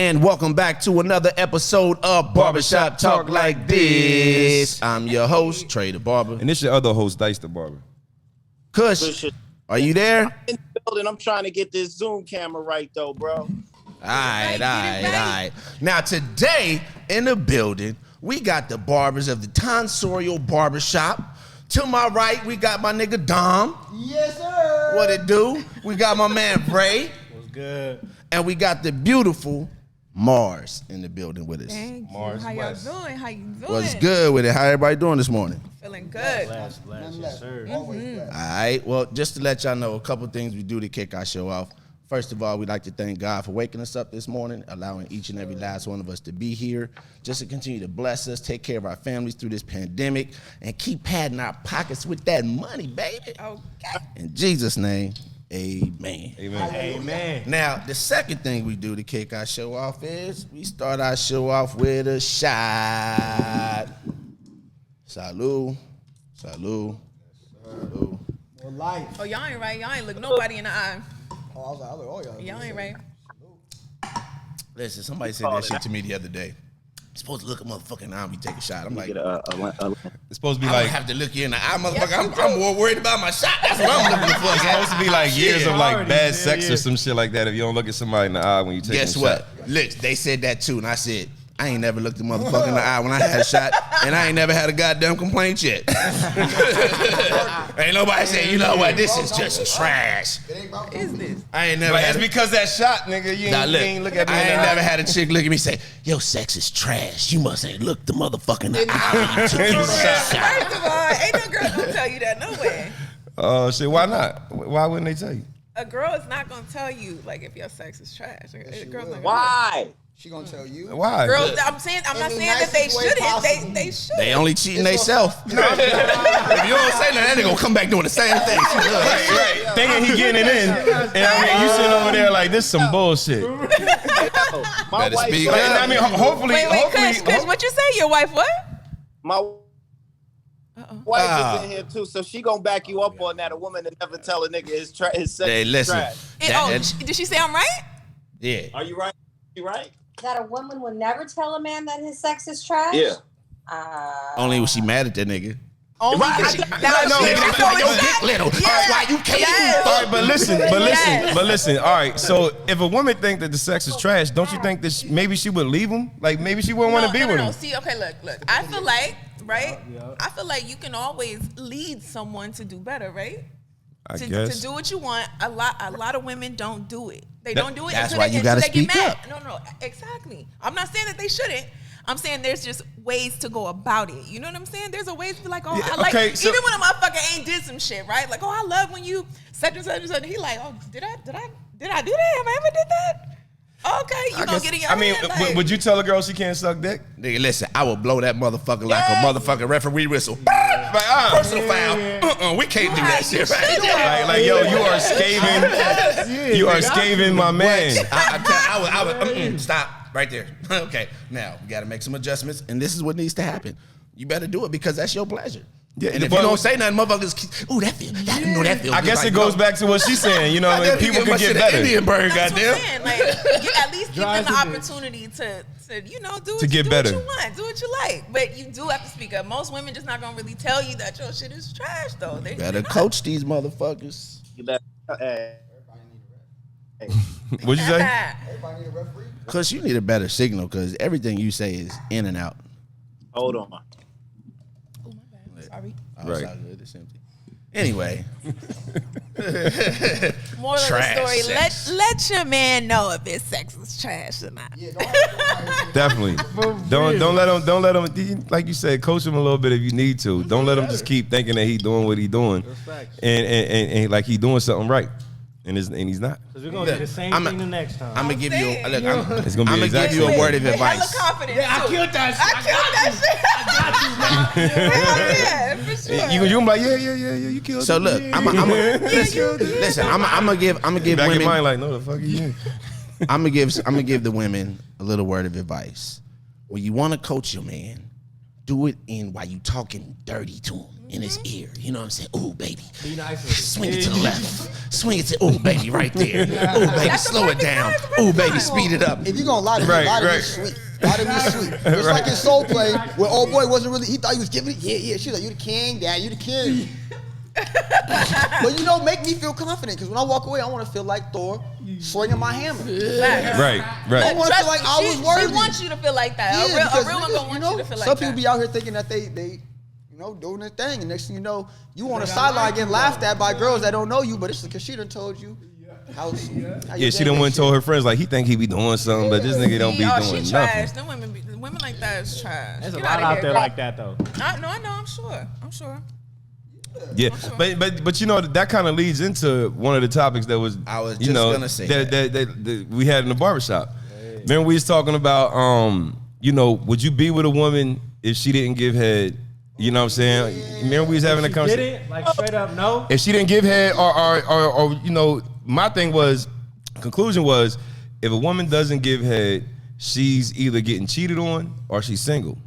And welcome back to another episode of Barbershop Talk Like This. I'm your host, Trey the Barber. And this your other host, Dice the Barber. Kush, are you there? I'm in the building. I'm trying to get this Zoom camera right, though, bro. All right. Now, today in the building, we got the barbers of the Tonsorial Barbershop. To my right, we got my nigga Dom. Yes, sir. What it do? We got my man Rey. What's good? And we got the beautiful Mars in the building with us. Thank you. Mars How y'all West. doing? How you doing? What's good with it? How everybody doing this morning? Feeling good. Blast, yes, sir. All right. Well, just to let y'all know, a couple things we do to kick our show off. First of all, we'd like to thank God for waking us up this morning, allowing each and every last one of us to be here, just to continue to bless us, take care of our families through this pandemic, and keep padding our pockets with that money, baby. Okay. In Jesus' name, amen. Amen. Amen. Now, the second thing we do to kick our show off is we start our show off with a shot. Salud. Salud. Salud. More life. Oh, y'all ain't right. Y'all ain't look nobody in the eye. Oh, I was like, oh, Y'all ain't right. Listen, somebody said that shit to me the other day. You're supposed to look a motherfucking eye when you take a shot. I'm like, It's supposed to be I don't like have to look you in the eye, motherfucker. I'm more worried about my shot. That's what I'm looking for. it's supposed to be like years of like Already, bad yeah, sex yeah. or some shit like that if you don't look at somebody in the eye when you take Guess a what? shot. Look, they said that too, and I said, I ain't never looked a motherfucker in the eye when I had a shot, and I ain't never had a goddamn complaint yet. Ain't nobody saying, you know what, this is just trash. What is this? I ain't never But had it's because that shot, nigga, you Nah, ain't, look, you ain't look at me I in the ain't eye. never had a chick look at me and say, yo, sex is trash. You must ain't looked the motherfucker in the eye when you took your shot. First of all, ain't no girl gonna tell you that. No way. Oh, shit, why not? Why wouldn't they tell you? A girl is not gonna tell you like if your sex is trash. A girl's not gonna Why? She gonna tell you. Why? Girls, I'm not saying that they nicest way shouldn't. possible. They should. They only cheating themselves. If you don't say nothing, they gonna come back doing the same thing. Right. Thinking he getting it in. And I mean, you sitting over there like, this some bullshit. My Better wife, speak Like, up. I mean, hopefully, Wait, Kush, what you say? Your wife what? my wife is in here too, so she gonna back you up on that. A woman that never tell a nigga his sex Hey, is listen. trash. Did she say I'm right? Yeah. Are you right? You right? That a woman would never tell a man that his sex is trash? Yeah. Only when she mad at that nigga. Only Right. because she. Nigga, that's why your dick little. That's why you can't. Yes. All right, but Yes. listen. All right, so if a woman think that the sex is trash, don't you think that maybe she would leave him? Like maybe she wouldn't want to be with him. See, okay, look. I feel like, right? I feel like you can always lead someone to do better, right? I To guess. do what you want. A lot of women don't do it. They don't do it. That's until why they, you until gotta they get speak mad. up. No, exactly. I'm not saying that they shouldn't. I'm saying there's just ways to go about it. You know what I'm saying? There's a way to be like, oh, Yeah, I like, okay, so- even when a motherfucker ain't did some shit, right? Like, oh, I love when you such and such and such. He like, oh, did I do that? Have I ever did that? Okay, you gonna get in your head, like, would you tell a girl she can't suck dick? Nigga, listen, I will blow that motherfucker like a motherfucking referee whistle. Like, personal foul. We can't do that shit right. Like, yo, you are scathing. You are scathing my man. I would stop right there. Okay, now we got to make some adjustments, and this is what needs to happen. You better do it because that's your pleasure. Yeah, And if but- you don't say nothing, motherfuckers, ooh, that feels I guess it goes back to what she's saying. You know, I like, people could get better. Indian bird, that's what I'm goddamn. saying. Like, you at least give them the opportunity to you know, do get better. what you want, do what you like. But you do have to speak up. Most women just not gonna really tell you that your shit is trash, though. They Better coach these motherfuckers. You better. What'd you say? Everybody need a referee. Cause you need a better signal, cause everything you say is in and out. Hold on. Oh my bad. Sorry. Oh, Right. it's all good. It's empty. Anyway, Moral of the Trash story: sex. let your man know if his sex is trash or not. Yeah, don't Definitely. Don't let him. Like you said, coach him a little bit if you need to. Don't let him just keep thinking that he doing what he doing, and like he doing something right, and he's not. Because we're gonna do the same thing the next time. I'm gonna give you. saying. Look, It's gonna be I'm gonna exactly give you a the word of With hella advice. confidence. I too. killed that shit. I killed that shit. Hell yeah, for sure. You gonna be like, yeah, you killed. So it. look, Yeah, I'm gonna give back in women. mind like, no, the fuck you. I'm gonna give the women a little word of advice. When you want to coach your man, do it in while you talking dirty to him. in his ear. You know what I'm saying? Ooh, baby. Be nice with it. Swing it to the left. Swing it to, ooh, baby, right there. Ooh, baby, slow it down. Ooh, baby, speed it up. If you gonna lie to me, lie to me sweet. Lie to me sweet. Just like in Soul Play, where old boy wasn't really, he thought he was giving it. Yeah. She was like, you the king, dad, you the king. But you know, make me feel confident, because when I walk away, I want to feel like Thor swinging my hammer. Right. I want to feel like I was worthy. She wants you to feel like that. Yeah, a real one gonna want you to feel like that. Some people be out here thinking that they doing their thing, and next thing you know, you on the sideline getting laughed at by girls that don't know you, but it's because she done told you. How She done went and told her friends, like, he think he be doing something, but this nigga don't be doing she nothing. trash. Them women like that is trash. There's a Get lot outta out here, there girl. like that though. I know. I'm sure. Yeah, but you know, that kind of leads into one of the topics that was I was just gonna say that we had in the barbershop. Remember we was talking about you know, would you be with a woman if she didn't give head? You know what I'm saying? Remember we was having a conversation. Did it? Like straight up no? If she didn't give head, or you know, my conclusion was, if a woman doesn't give head, she's either getting cheated on or she's single.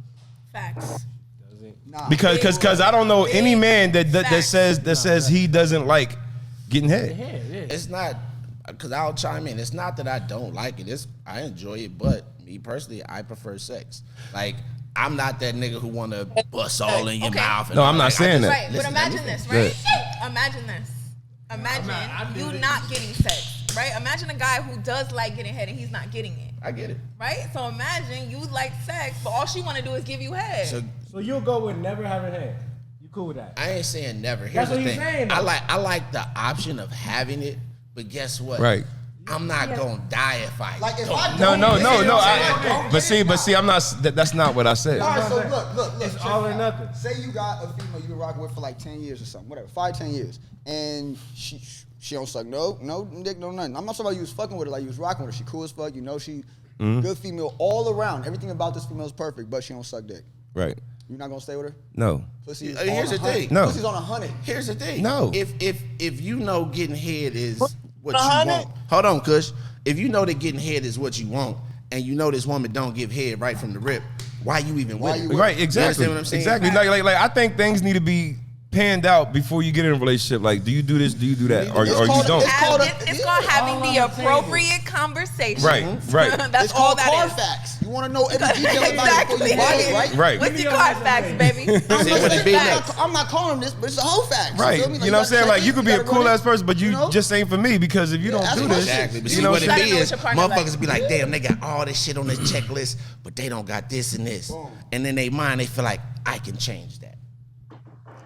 Facts. Because I don't know any man that says he doesn't like getting head. It's not, because I'll chime in. It's not that I don't like it. I enjoy it, but me personally, I prefer sex. Like, I'm not that nigga who want to bust all in your mouth. And No, I'm not saying that. Right, but Listen, imagine this, right? Imagine this. Imagine you not getting sex, right? Imagine a guy who does like getting head and he's not getting it. I get it. Right? So imagine you like sex, but all she want to do is give you head. So you'll go with never having head. You cool with that? I ain't saying never. Here's That's what the he's thing. saying, though. I like the option of having it, but guess what? Right. I'm not gonna die if I Like if don't. I No. don't But see, I'm not. That's not what I said. All right, so look. It's check all it or out. nothing. Say you got a female you been rocking with for like 10 years or something, whatever, 5-10 years, and she don't suck no dick, no nothing. I'm not talking about you was fucking with her, like you was rocking with her. She cool as fuck, you know she good female all around. Everything about this female is perfect, but she don't suck dick. Right. You not gonna stay with her? No. Pussy is Here's on the 100. thing. No. Pussy's on 100. Here's the thing. No. If you know getting head is what you want. Hold on, Kush. If you know that getting head is what you want, and you know this woman don't give head right from the rip, why you even with her? Right. Exactly. You understand what I'm saying? Exactly. Like I think things need to be panned out before you get in a relationship. Like, do you do this? Do you do that? Or you don't? It's called having the appropriate conversation. Right. That's It's all called that is. Carfax. You want to know every detail about it before you buy it, right? Right. What's your Carfax, baby? I'm not calling this, but it's a whole fact. Right. You feel me? Like, You know what I'm saying? check Like, it, you could be a gotta cool run ass it. person, but you know? just ain't for me, because if you don't that's do my this, shit. Exactly. But you see know what what I'm it saying? is, your partner motherfuckers like. be like, damn, they got all this shit on this checklist, but they don't got this and this. And then they mind, they feel like, I can change that.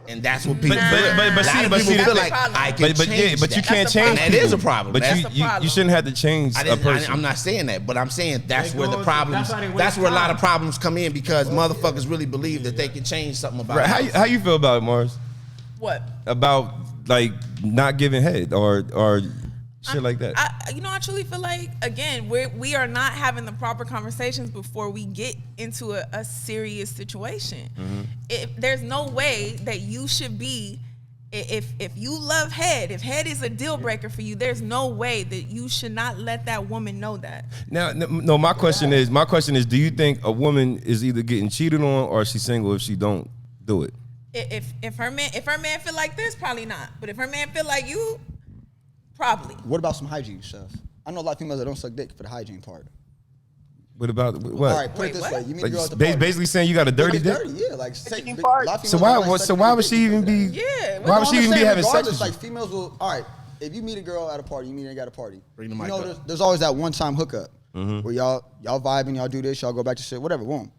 And that's what people feel. But see, feel the like, problem. I can change but you that. can't That's the change problem. That is a people. problem. But That's the you problem. shouldn't have to change a person. I'm not saying that, but I'm saying that's They where the go- problems. that's why they waste That's where a lot time. of problems come in, because motherfuckers really believe that they can change something about Right. it. How you feel about it, Mars? What? About like not giving head or shit like that? I truly feel like, again, we are not having the proper conversations before we get into a serious situation. There's no way that you should be, if you love head, if head is a deal breaker for you, there's no way that you should not let that woman know that. Now, no. My question is, do you think a woman is either getting cheated on or she's single if she don't do it? If her man feel like this, probably not. But if her man feel like you, probably. What about some hygiene stuff? I know a lot of females that don't suck dick for the hygiene part. What about what? All right, put Wait, it this what? way: you meet a Like, girl at the party. basically saying you got a dirty dick. Yeah, like say, Hygiene a part? lot of So females why? don't So like why sucking would she dick even because of be? Yeah. Why would she even be having sex with Like you? females will. All right, if you meet a girl at a party, you meet a nigga at a party. Bring the you mic know, up. there's always that one-time hookup where y'all vibing, y'all do this, y'all go back to shit, whatever. Boom.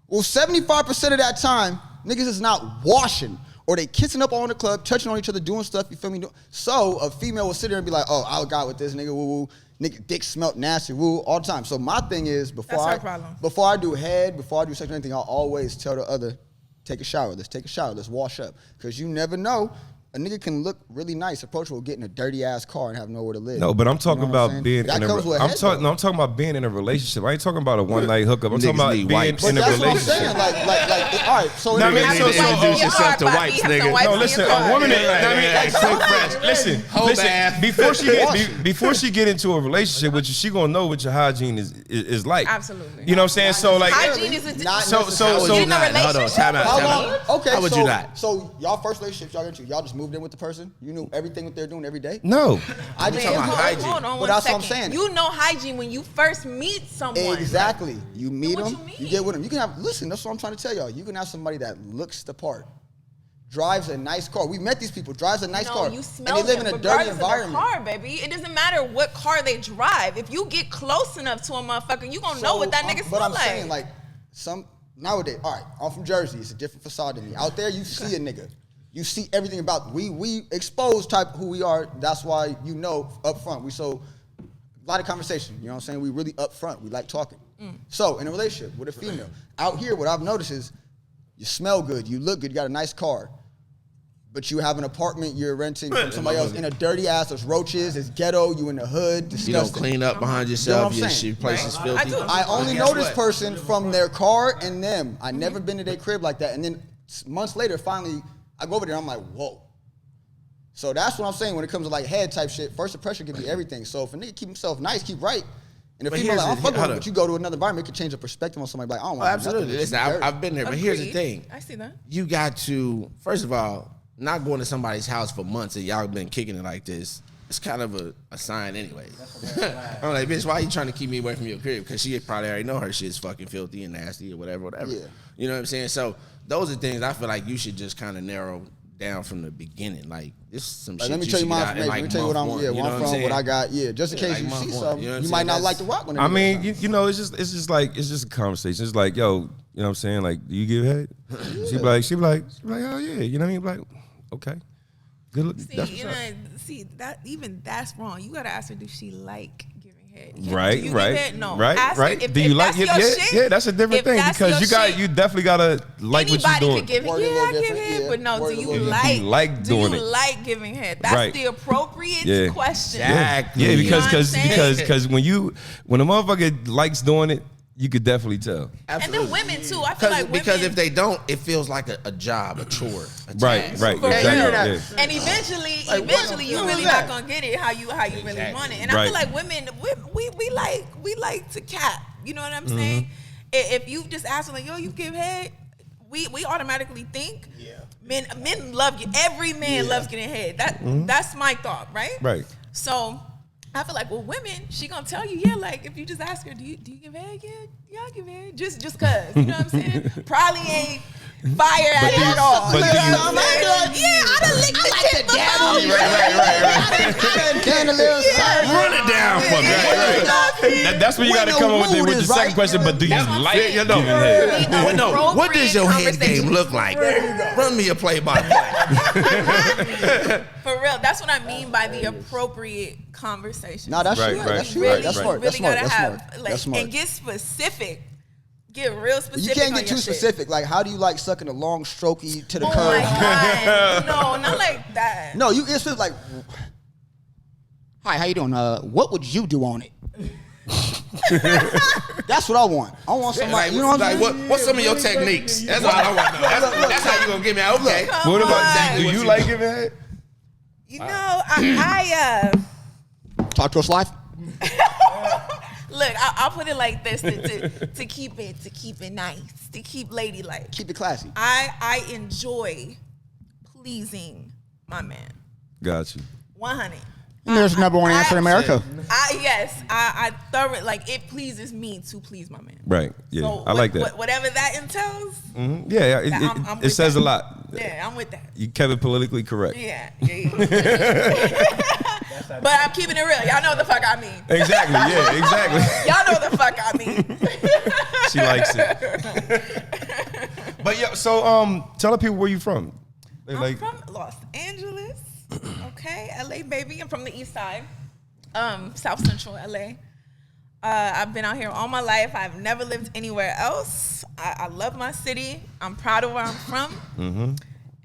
Well, 75% of that time, niggas is not washing, or they kissing up on the club, touching on each other, doing stuff. You feel me? So a female will sit there and be like, "Oh, I got with this nigga, woo woo, nigga, dick smelt nasty, woo, all the time." So my thing is, before That's her problem. before I do head, before I do sex or anything, I'll always tell the other, take a shower. Let's take a shower. Let's wash up, because you never know. a nigga can look really nice, approachable, get in a dirty ass car and have nowhere to live. No, but I'm talking You know what I'm about saying? being That in comes with I'm head, talking. though. No, I'm talking about being in a relationship. I ain't talking about a one night hookup. I'm talking Niggas about need being wipes. But in a that's what I'm relationship. saying. Like, all right. So Nah, in a man, relationship- so- Introduce Your yourself heart to might wipes, be- have some nigga. wipes No, in listen, your a car. woman. Like, Listen, fresh. listen, Whole listen. bath. Before she get into a relationship with you, she gonna know what your hygiene is like. Absolutely. You know what I'm saying? So like, Hygiene is a Not so necessarily. so You in a Hold on, relationship? time out, How time long? out. Okay, How would so, you not? So y'all first relationships y'all get into, y'all just moved in with the person. You knew everything what they're doing every day. no. I just talking about hygiene. Hold on But one that's what I'm second. saying. You know hygiene when you first meet someone. Exactly. You meet What them, you mean? you get with them. You can have. Listen, that's what I'm trying to tell y'all. You can have somebody that looks the part, drives a nice car. We met these people. Drives a nice No, car, you and smell they live them in a dirty regardless of their environment. car, baby. It doesn't matter what car they drive. If you get close enough to a motherfucker, you gonna know what that nigga But smell I'm like. saying, like, some nowadays. All right, I'm from Jersey. It's a different facade than me. Out there, you see a nigga. You see everything about we expose type who we are. That's why you know up front. We so a lot of conversation. You know what I'm saying? We really up front. We like talking. So in a relationship with a female, out here, what I've noticed is you smell good, you look good, you got a nice car. But you have an apartment you're renting from somebody else in a dirty ass, there's roaches, it's ghetto, you in the hood, You don't disgusting. clean up behind You know yourself. what I'm Your saying? place is Right. filthy. I do. I only Guess know this what? person from their car and them. I never been to their crib like that. And then months later, finally, I go over there, I'm like, whoa. So that's what I'm saying when it comes to like head type shit. First impression can be everything. So if a nigga keep himself nice, keep right, and if But female like, here's I'm the- fucking with hold you, on. but you go to another environment, it could change the perspective on somebody. Like, I don't Oh, want absolutely. Listen, I've been there, but here's the thing. I see that. You got to, first of all, not going to somebody's house for months and y'all been kicking it like this. It's kind of a sign anyway. I'm like, bitch, why you trying to keep me away from your crib? Because she probably already know her shit's fucking filthy and nasty or whatever. Yeah. You know what I'm saying? So those are things I feel like you should just kind of narrow down from the beginning. Like, this is some Like, shit let me you tell you should my get out in, information. like, Let me tell you what I'm, month one. yeah, You where know I'm what from, saying? what I got. Yeah, just in Yeah, case like you month see one. something, You know what you I'm might saying? not That's- like the rock when I mean, you know, it's just like conversation. It's like, yo, you know what I'm saying? Like, do you give head? She be like, oh yeah, you know what I mean? Like, okay, good look. See, That's you what's know, up. see that even that's wrong. You gotta ask her, does she like giving head? Right, Do you right, give head? No. right, Ask her right. if- Do if you like that's it? your Yeah, shit, yeah, that's a different if thing that's because your you shit, definitely gotta like what anybody you're can doing. give Word it. a Yeah, little I give different, head, yeah. but no, Word do a you little like doing do it. you like giving head? That's Right. the appropriate Yeah. question. Exactly. Yeah, You know because what I'm saying? when a motherfucker likes doing it, you could definitely tell. And then women too. I feel like women, Because if they don't, it feels like a job, a chore. A Right, task. right, For exactly. real. Yeah. And eventually you what really is not that? gonna get it how you really want it. And I Right. feel like women, we like to cap. You know what I'm saying? If you just ask them like, yo, you give head, we automatically think. Yeah. Men love you. Every man loves getting head. That's my thought, right? Right. So I feel like with women, she gonna tell you, yeah, like if you just ask her, do you give head? Yeah, I give head. Just cause. You know what I'm saying? Probably ain't fire at it at all. but You do know you- what I'm saying? Yeah, I done licked the tip before. Run it down for me. That's when you When gotta the come up with mood the is second right. question. But do you That's what I'm like saying. giving head? Well, no, what does your head Conversation. game look like? Run me a play-by-play. For real, that's what I mean by the appropriate conversation. Nah, that's Right, true. right, That's You true. really, That's you smart. really That's smart. gotta That's have smart. like That's smart. and get specific. Get real You specific. can't on get too your shit. specific. Like, how do you like sucking a long strokey to the Oh curve? my god, no, not like that. No, you it's just like, hi, how you doing? What would you do on it? That's what I want. I want somebody. Like, You know what I'm like, saying? what's some of your techniques? That's all I want to know. That's how you gonna give me out. Okay. What about on. do you like giving head? You know, I Talk to us live. look. I'll put it like this to keep it nice, to keep ladylike. Keep it classy. I enjoy pleasing my man. Got you. 100. There's number one answer in America. I thoroughly like it. Pleases me to please my man. Right. Yeah. So I like that. Whatever that entails. Yeah. I'm It with says that. a lot. Yeah, I'm with that. You kept it politically correct. Yeah. But I'm keeping it real. Y'all know what the fuck I mean. Exactly. Yeah. Exactly. Y'all know what the fuck I mean. She likes it. But yeah. So tell the people where you from. They I'm from Los Angeles. Okay, LA baby. I'm from the East Side, South Central LA. I've been out here all my life. I've never lived anywhere else. I love my city. I'm proud of where I'm from,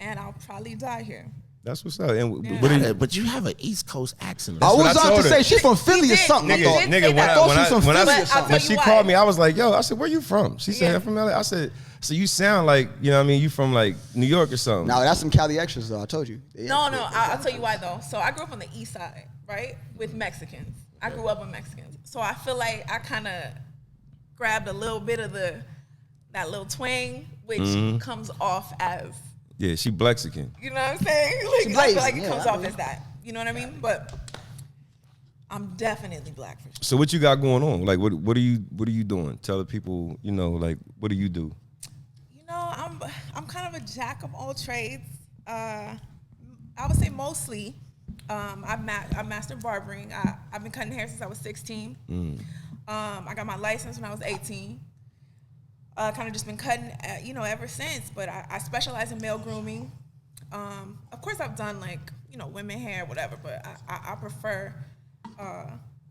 and I'll probably die here. That's what's up. And what do you, But you have an East Coast accent. I what was I about told to her. say she from Philly or did. something. Nigga, I thought. nigga, I thought she was from Philly or But I'll something. tell when she you called why. me, I was like, yo, I said, where you from? She said, Yeah. I'm from LA. I said, so you sound like, you know what I mean, you from like New York or something. Now that's some Cali extras though. I told you. No, I'll tell you why though. So I grew up on the east side, right, with Mexicans. I grew up with Mexicans, so I feel like I kind of grabbed a little bit of that little twang, which comes off as, Yeah, she Blexican. you know what I'm saying? Like, She I feel like blazing, it yeah, comes I off mean. as that. You know what I mean? But I'm definitely black for sure. So what you got going on? Like, what are you doing? Tell the people, you know, like, what do you do? You know, I'm kind of a jack of all trades. I would say mostly. I mastered barbering. I've been cutting hair since I was 16. I got my license when I was 18. Kind of just been cutting, you know, ever since. But I specialize in male grooming. Of course, I've done like, you know, women hair, whatever. But I prefer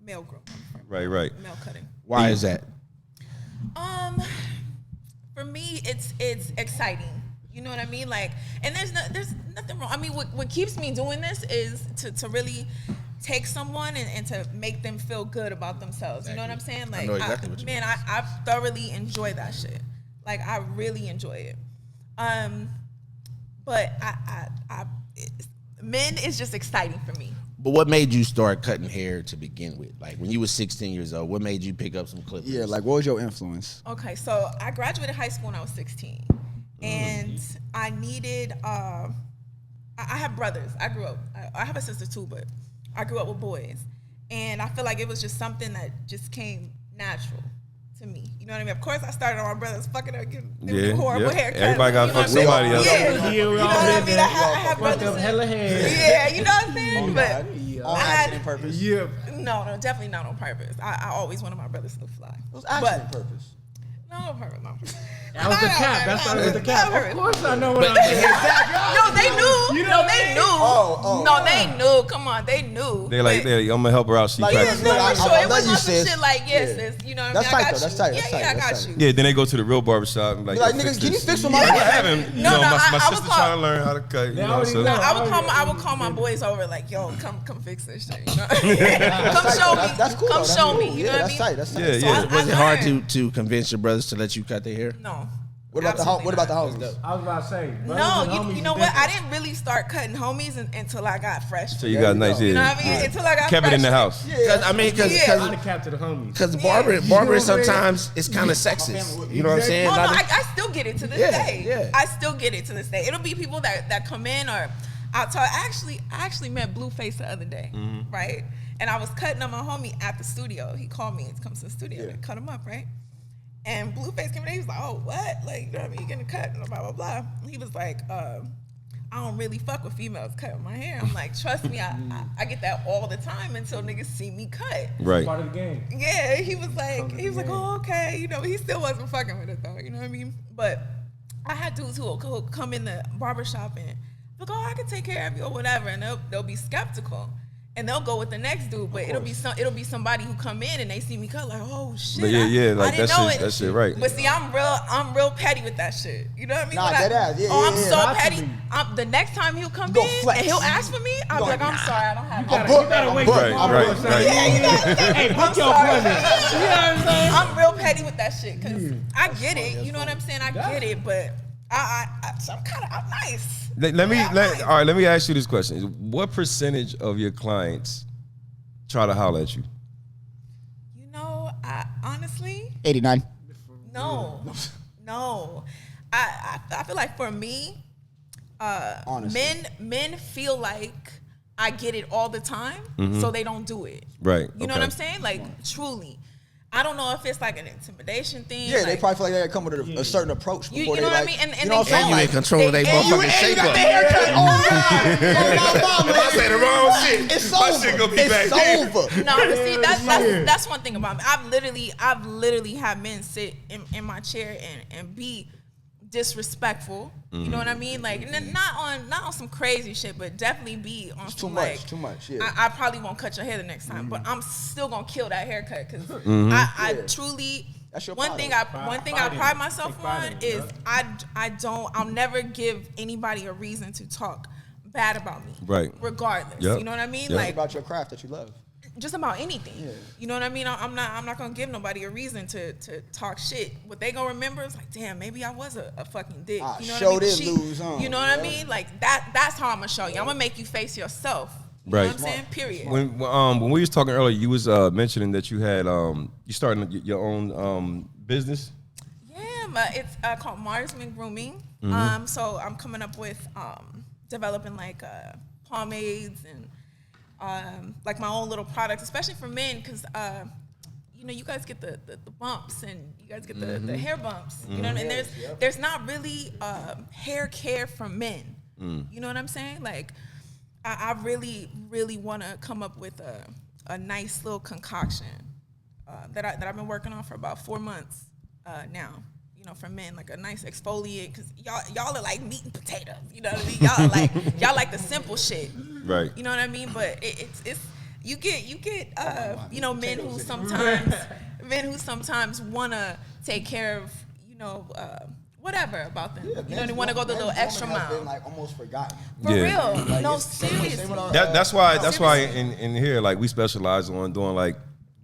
male grooming. Right. Male cutting. Why is that? For me, it's exciting. You know what I mean? Like, and there's nothing wrong. I mean, what keeps me doing this is to really take someone and to make them feel good about themselves. You know what I'm saying? Like, know exactly what you mean. I thoroughly enjoy that shit. Like, I really enjoy it. But men is just exciting for me. But what made you start cutting hair to begin with? Like when you were 16 years old, what made you pick up some clippers? Yeah, like what was your influence? Okay, so I graduated high school when I was 16, and I needed. I have brothers. I grew up. I have a sister too, but I grew up with boys, and I feel like it was just something that just came natural to me. You know what I mean? Of course, I started on my brothers fucking up, getting horrible haircuts. Everybody got to fuck somebody else. Yeah, You know what I mean? I have Fucked brothers. up hella hair. Yeah, you know what I'm saying? But On I had- accident purpose. Yeah. no, definitely not on purpose. I always wanted my brothers to fly. It was accident purpose. No, on purpose, no. That was the cap. That started with the cap. Not Of course I know what I'm But- doing. No, they knew. You know No, they knew. Oh. No, they knew. Come on, they knew. They like, But- I'm gonna help her out. She Like, Yeah, practice. no, I- for I sure. love It was you, on some sis. shit like, yes, Yeah. sis. You know what That's I mean? tight, I got though. That's you. tight. Yeah, That's yeah, I tight. got That's you. Yeah, then they go to the real barbershop and like, Like, yo, niggas, fix can you this. fix for my Yeah, I hair? haven't. You No, know, no, my I sister would call- trying to learn how to cut. You They know, already so know. I would call my boys over like, yo, come fix this shit. You know? Come That's show tight. me. That's cool. Come though. show That's me. cool. You Yeah, know what I that's mean? tight. That's tight. Yeah, yeah. I Was it hard learned. to convince your brothers to let you cut their hair? No. What about the Absolutely what about the not. houses? I was about to say. No, brothers and homies you know is what? I different. didn't really start cutting homies until I got fresh. So you There got you nice go. You know ears. what I mean? Until I got Kept it in the fresh. house. Because I mean, Yeah. A lot of cap to the homies. because Yeah. barbering You know what I'm sometimes it's kind of sexist. You know what I'm saying? Oh, no, Not- I still get it to this Yeah, day. yeah. I still get it to this day. It'll be people that come in or I'll talk. I actually met Blueface the other day, right? And I was cutting up my homie at the studio. He called me and comes to the studio to cut him up, right? And Blueface came in, he was like, oh, what? Like, you know what I mean? You getting cut and blah, blah, blah. He was like, I don't really fuck with females cutting my hair. I'm like, trust me, I get that all the time until niggas see me cut. Right. Part of the game. Yeah, he was like, oh, okay. You know, he still wasn't fucking with it though. You know what I mean? But I had dudes who'll come in the barbershop and look, oh, I can take care of you or whatever, and they'll be skeptical. And they'll go with the next dude, but it'll be somebody who come in and they see me cut like, oh shit. But yeah, like I didn't know it. that shit right. But see, I'm real petty with that shit. You know what I mean? Nah, When dead ass. Yeah, oh, yeah, I'm yeah. so Not to petty. be. The next time he'll come go in flex. and he'll ask for me, I'll be like, I'm sorry, I don't have You it. gotta wait. Right, right. Yeah, you know what I'm saying? Hey, I'm book your sorry. appointment. You know what I'm saying? I'm real petty with that shit because I get it. You know what I'm saying? I get it, but I'm nice. Let me ask you this question: what percentage of your clients try to holler at you? You know, I honestly, 89. no. I feel like for me, Honestly. men feel like I get it all the time, so they don't do it. Right. You know what I'm saying? Like truly. I don't know if it's like an intimidation thing. Yeah, like, they probably feel like they gotta come with a certain approach You before know they what I like. mean? And you know what they I'm saying? And you in Like, control of their and you- motherfucking and you shape got up. the haircut. Oh God! I said the wrong shit. It's My over. shit gonna be It's back there. over. No, but see, that's one thing about me. I've literally had men sit in my chair and be disrespectful. You know what I mean? Like, and then not on some crazy shit, but definitely be on Too some much. like. Too much. Yeah. I probably won't cut your hair the next time, but I'm still gonna kill that haircut because I truly. That's your One pride. thing I pride myself Take pride on in it, is bro. I'll never give anybody a reason to talk bad about me. Right. Regardless. Yep. You know what I mean? Yep. Like about your craft that you love. just about anything. You know what I mean? I'm not gonna give nobody a reason to talk shit. What they gonna remember is like, damn, maybe I was a fucking dick. You know what I mean? Showed it, lose, huh? You know what I mean? Like that's how I'm gonna show you. I'm gonna make you face yourself. You Right. know what I'm saying? Period. When we was talking earlier, you was mentioning that you had you started your own business. Yeah, it's called Marsman Grooming. So I'm coming up with developing like pomades and like my own little products, especially for men, because you know, you guys get the bumps and you guys get the hair bumps. You know what I mean? There's not really hair care for men. You know what I'm saying? Like I really, really want to come up with a nice little concoction that I've been working on for about 4 months now. You know, for men, like a nice exfoliate, because y'all are like meat and potatoes. You know what I mean? Y'all like the simple shit. Right. You know what I mean? But it's you get you know, men who sometimes wanna take care of, you know, whatever about them. You know, they want to go the little extra mile. Been, like, almost forgotten. For real. Like, No, it's the same seriously. with our- That's why in here, like, we specialize on doing like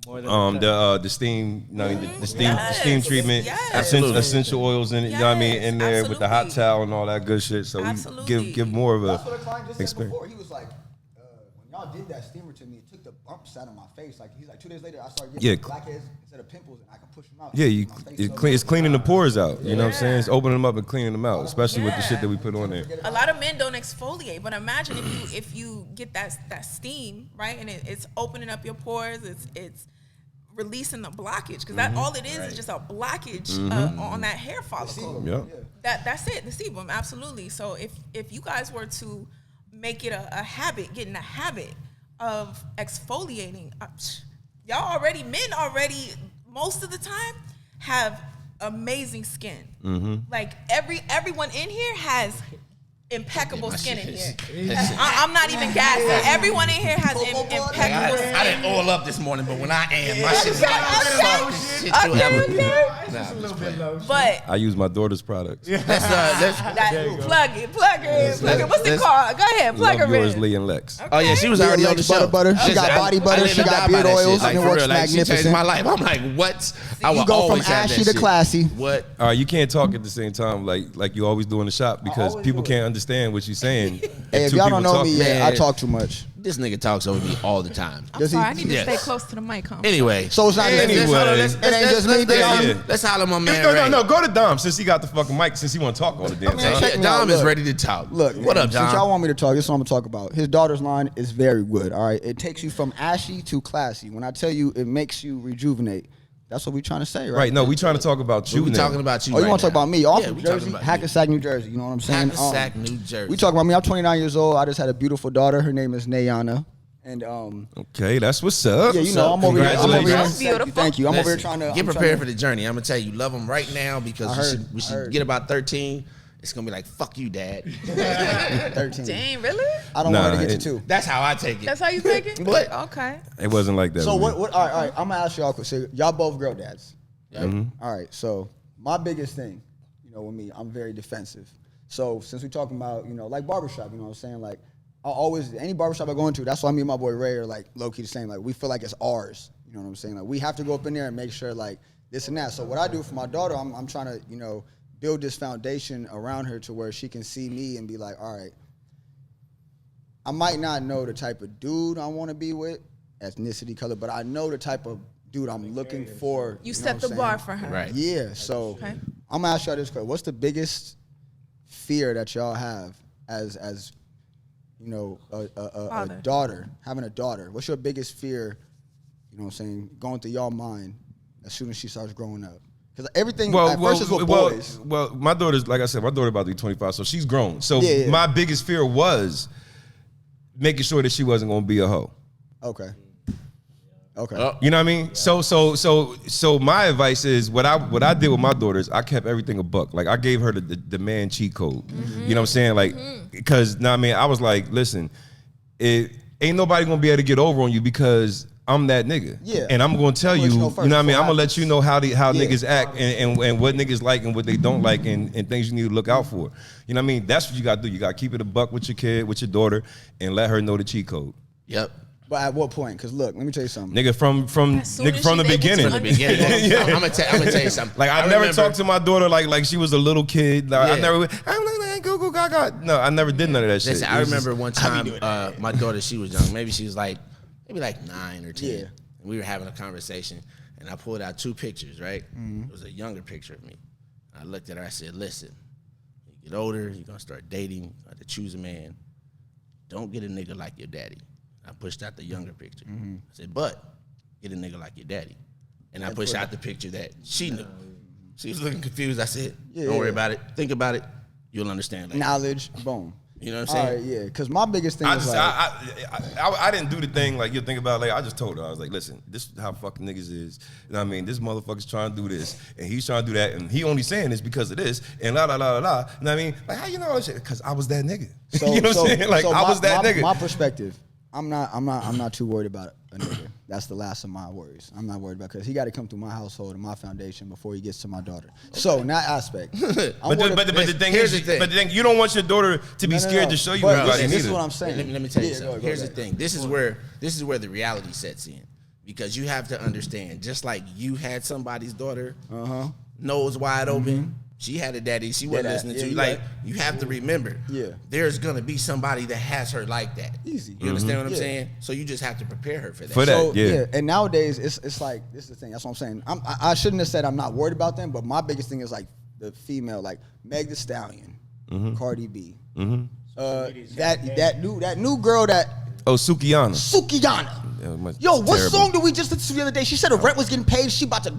the steam, you know, the steam treatment, Yes. essential oils, and you know what I mean, in there with the hot Absolutely. towel and all that good shit. So Absolutely. we give more of That's what a a client just said experience. before. He was like, when y'all did that steamer to me, it took the bumps out of my face. Like, he's like, 2 days later, I started getting blackheads instead of pimples, and I can push them out. Yeah, My face it's cleaning the pores out. You know what I'm saying? It's opening them up and cleaning them out, especially with the shit that we put on there. A lot of men don't exfoliate, but imagine if you get that steam, right, and it's opening up your pores, it's releasing the blockage, because that all it is just a blockage on that hair follicle. Yep. That's it, the sebum, absolutely. So if you guys were to make it a habit, get in a habit of exfoliating, men already most of the time have amazing skin. Like everyone in here has impeccable skin in here. I'm not even gassing. Everyone in here has impeccable skin. I didn't oil up this morning, but when I am, my shit's like the softest shit you'll ever do. Just a little bit low. But I use my daughter's products. Let's plug it. What's it called? Go ahead, plug Love her yours, in. Lee and Lex. Oh yeah, she was Leah already on the Lex show. butter. She got body butter. She got beard oils. Like, And it for works real, like, she changed magnificent. my life. I'm like, what? I You will go from always have ashy that to shit. classy. What? All right, you can't talk at the same time like you always do in the shop, because people can't understand what you're saying. Hey, if two y'all people don't know me talking. yet, I Man. talk too much. This nigga talks over me all the time. I'm Does he? sorry, I need to Yes. stay close to the mic, huh? Anyway, So it's not Anyway. let's It ain't just me, Dom. Let's holler my man. No, Ray. no, go to Dom since he got the fucking mic, since he want to talk all the damn man, time. check Yeah, me out. Dom is Look. ready to talk. Look, what man, up, since y'all Dom? want me to talk, this is what I'm gonna talk about. His daughter's line is very good. All right, it takes you from ashy to classy. When I tell you, it makes you rejuvenate. That's what we trying to say, right? Right, no, we trying to talk about you We now. talking about you. Oh, you right want to talk now. about me? Oh, I'm Yeah, from we talking Jersey, about you. Hackensack, New Jersey. You know what I'm saying? Hackensack, New Jersey. We talk about me. I'm 29 years old. I just had a beautiful daughter. Her name is Nayana. And Okay, that's what's up. yeah, you know, I'm over here. Congratulations. Beautiful. Thank you. I'm over here Listen, trying to get prepared for the journey. I'm gonna tell you, love them right now, because we should get about 13. It's gonna be like, fuck you, dad. 13. Dang, really? I don't Nah, want her to get it- to 2. That's how I take it. That's how you take it? What? Okay. It wasn't like that. So with what? me. All right. I'm gonna ask y'all. So y'all both girl dads. Right? Mm-hmm. All right. So my biggest thing, you know, with me, I'm very defensive. So since we're talking about, you know, like barbershop, you know what I'm saying? Like, I always, any barbershop I go into, that's why me and my boy Ray are like low key the same. Like, we feel like it's ours. You know what I'm saying? Like, we have to go up in there and make sure like this and that. So what I do for my daughter, I'm trying to, you know, build this foundation around her to where she can see me and be like, all right, I might not know the type of dude I want to be with, ethnicity, color, but I know the type of dude I'm looking for. You know set what the I'm bar saying? for her. Right. Yeah, so Okay. I'm gonna ask y'all this question: what's the biggest fear that y'all have as you know a Father. daughter, having a daughter? What's your biggest fear? You know what I'm saying, going through y'all mind as soon as she starts growing up? Because everything at first is with boys. Well, my daughter's, like I said, my daughter about to be 25, so she's grown. So Yeah. my biggest fear was making sure that she wasn't gonna be a hoe. Okay. Okay. You know what I mean? So my advice is what I did with my daughters, I kept everything a buck. Like, I gave her the man cheat code. You know what I'm saying? Like, because I was like, listen, it ain't nobody gonna be able to get over on you, because I'm that nigga. Yeah. And I'm gonna tell I'm you, gonna let you know you first know what I mean? before I'm gonna I- let you know how Yeah. niggas act and what niggas like and what they don't like and things you need to look out for. You know what I mean? That's what you gotta do. You gotta keep it a buck with your kid, with your daughter, and let her know the cheat code. Yep. But at what point? Because look, let me tell you something. Nigga, from As soon nigga, as from the she's able to beginning. From the beginning. Yeah. I'm gonna tell you something. Like I never remember- talked to my daughter like she was a little kid. Like, I Yeah. never I'm like go go gaga. No, I never did none of that shit. Listen, It I was remember just- one time my daughter, she was young. Maybe she was like 9 or 10. Yeah. And we were having a conversation, and I pulled out 2 pictures, right? It was a younger picture of me. I looked at her, I said, listen, you get older, you're going to start dating, you have to choose a man. Don't get a nigga like your daddy. I pushed out the younger picture. I said, but get a nigga like your daddy. And I pushed out the picture that she knew. She was looking confused. I said, don't worry about it. Think about it. You'll understand later. Knowledge, boom. You know what I'm saying? All right, yeah. Because my biggest thing I is just like, I didn't do the thing like you think about. Like I just told her, I was like, listen, this is how fucking niggas is. You know what I mean? This motherfucker's trying to do this, and he's trying to do that, and he only saying this because of this, and la la la la la. You know what I mean? Like how you know all that shit? Because I was that nigga. so, you know what I'm saying? Like so I was that nigga. My perspective, I'm not too worried about a nigga. That's the last of my worries. I'm not worried about because he got to come through my household and my foundation before he gets to my daughter. So in that aspect, But the thing Here's is, the thing. but the thing, you don't want your daughter to be scared to show you But everybody. this is neither. what I'm saying. Let me tell you Yeah, something. go Here's ahead. the thing. This is where the reality sets in, because you have to understand. Just like you had somebody's daughter, nose wide open. She had a daddy. She wasn't Yeah, listening yeah, to you. you Like right. you have to remember. Yeah. There's gonna be somebody that has her like that. Easy. You understand what I'm Yeah. saying? So you just have to prepare her for that. For that. So yeah. and nowadays it's like this is the thing. That's what I'm saying. I shouldn't have said I'm not worried about them, but my biggest thing is like the female, like Meg Thee Stallion, Cardi B, that new girl that Oh, Sukiyana. Sukiyana. Yeah, Yo, what terrible. song did we just listen to the other day? She said her rent was getting paid. She about to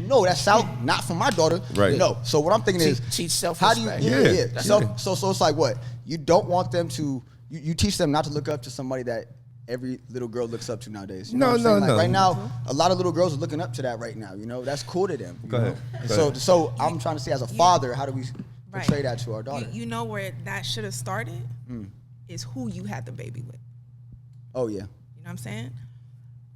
no, that's out. Not for my daughter. Right. No. So what I'm thinking is, Teach how do you? self-respect. Yeah. Yeah. So it's like what you don't want them to. You teach them not to look up to somebody that every little girl looks up to nowadays. You know No, what I'm saying? no, Like no. right now, a lot of little girls are looking up to that right now. You know, that's cool to them. you Go know? ahead. And Go so I'm trying to say, as a father, how do we Right. portray that to our daughter? You know where that should have started is who you had the baby with. Oh yeah. You know what I'm saying?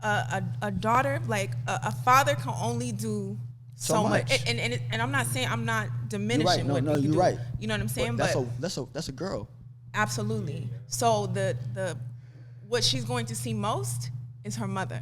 A daughter, like a father, can only do so much. much. And I'm not saying, I'm not You're diminishing right. No, what you you're do. right. You know what I'm saying? But But that's a girl. absolutely. So the what she's going to see most is her mother.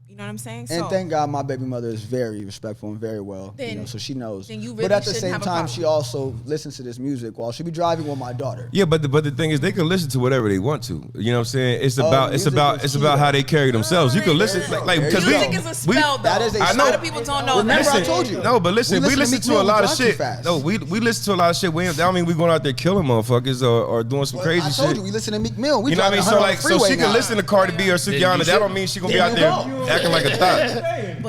You know what I'm saying? And thank God my baby mother is very respectful and very well. You know, Then- so she knows. then you but really at the shouldn't same have a time, problem. she also listens to this music while she be driving with my daughter. Yeah, but the thing is, they can listen to whatever they want to. You know what I'm saying? It's about music is key, how though. they carry themselves. You can listen like There because you music go. is a spell, though. that is a I A know. lot of people don't know Remember that. I told you. No, but listen, we listen Meek to a Mill, lot we of drive too shit. fast. No, we listen to a lot of shit. That don't mean we going out there killing motherfuckers or doing some But crazy I told shit. you, we listen to Meek Mill. We You know what I mean? driving So 100 on like, the so freeway she can now. listen to Cardi B or Sukiyana. That don't mean she gonna be There out you there go. acting like a thot.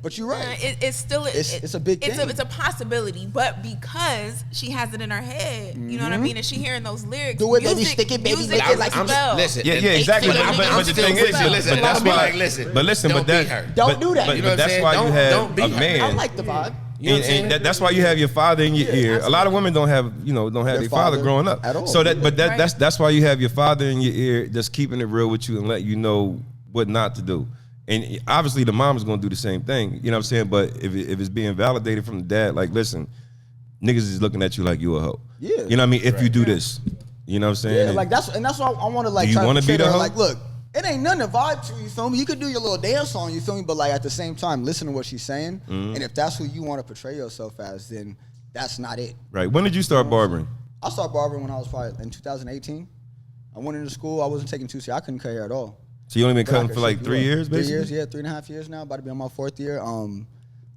But you're right. It's still It's a big thing. It's a possibility, but because she has it in her head, you know what I mean, and she hearing those lyrics. Do it, baby, music- stick it, baby, music make it is like a you- spell. Listen, Yeah, and- yeah, exactly. still- But I'm the still thing is, listen, listen, but that's I'll be why. like, listen, But listen, don't but be that. her. Don't but- do that. But, You know what but I'm that's saying? why you Don't have be a her. man. I like the vibe. You know what I'm saying? That's why you have your father in your ear. A lot of women don't have their father father growing up. at all. So that, but that, Right. that's why you have your father in your ear, just keeping it real with you and let you know what not to do. And obviously the mom is gonna do the same thing. You know what I'm saying? But if it's being validated from the dad, like listen, niggas is looking at you like you a hoe. Yeah. You know what I mean? If you do this, you know what I'm saying? Yeah, And- like that's why I want to like Do you try wanna to be portray the her, hoe? like, look, it ain't nothing to vibe to, you feel me? You could do your little dance song, you feel me? But like at the same time, listen to what she's saying. Mm-hmm. And if that's who you want to portray yourself as, then that's not it. right. When did you start barbering? I started barbering when I was probably in 2018. I went into school, I wasn't taking 2C, I couldn't cut hair at all. So you only been But I cutting could for like shape 3 you up. years, 3 basically? years, yeah, 3.5 years now, about to be on my 4th year.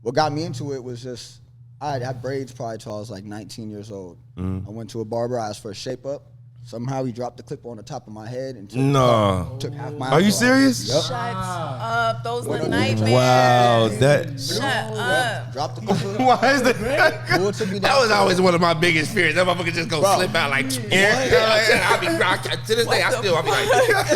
What got me into it was just, I had braids probably till I was like 19 years old. Mm-hmm. I went to a barber, I asked for a shape up. Somehow he dropped the clip on the top of my head and No. took half my Are you eyebrow. serious? Yep. Shut up, those What the a- nightmares. Wow, that. Shut up. Dropped the clip. Why is that? Bull took me That down. was always one of my biggest fears. That motherfucker just go Bro. slip out like, I'll be, to this day, I'll be like,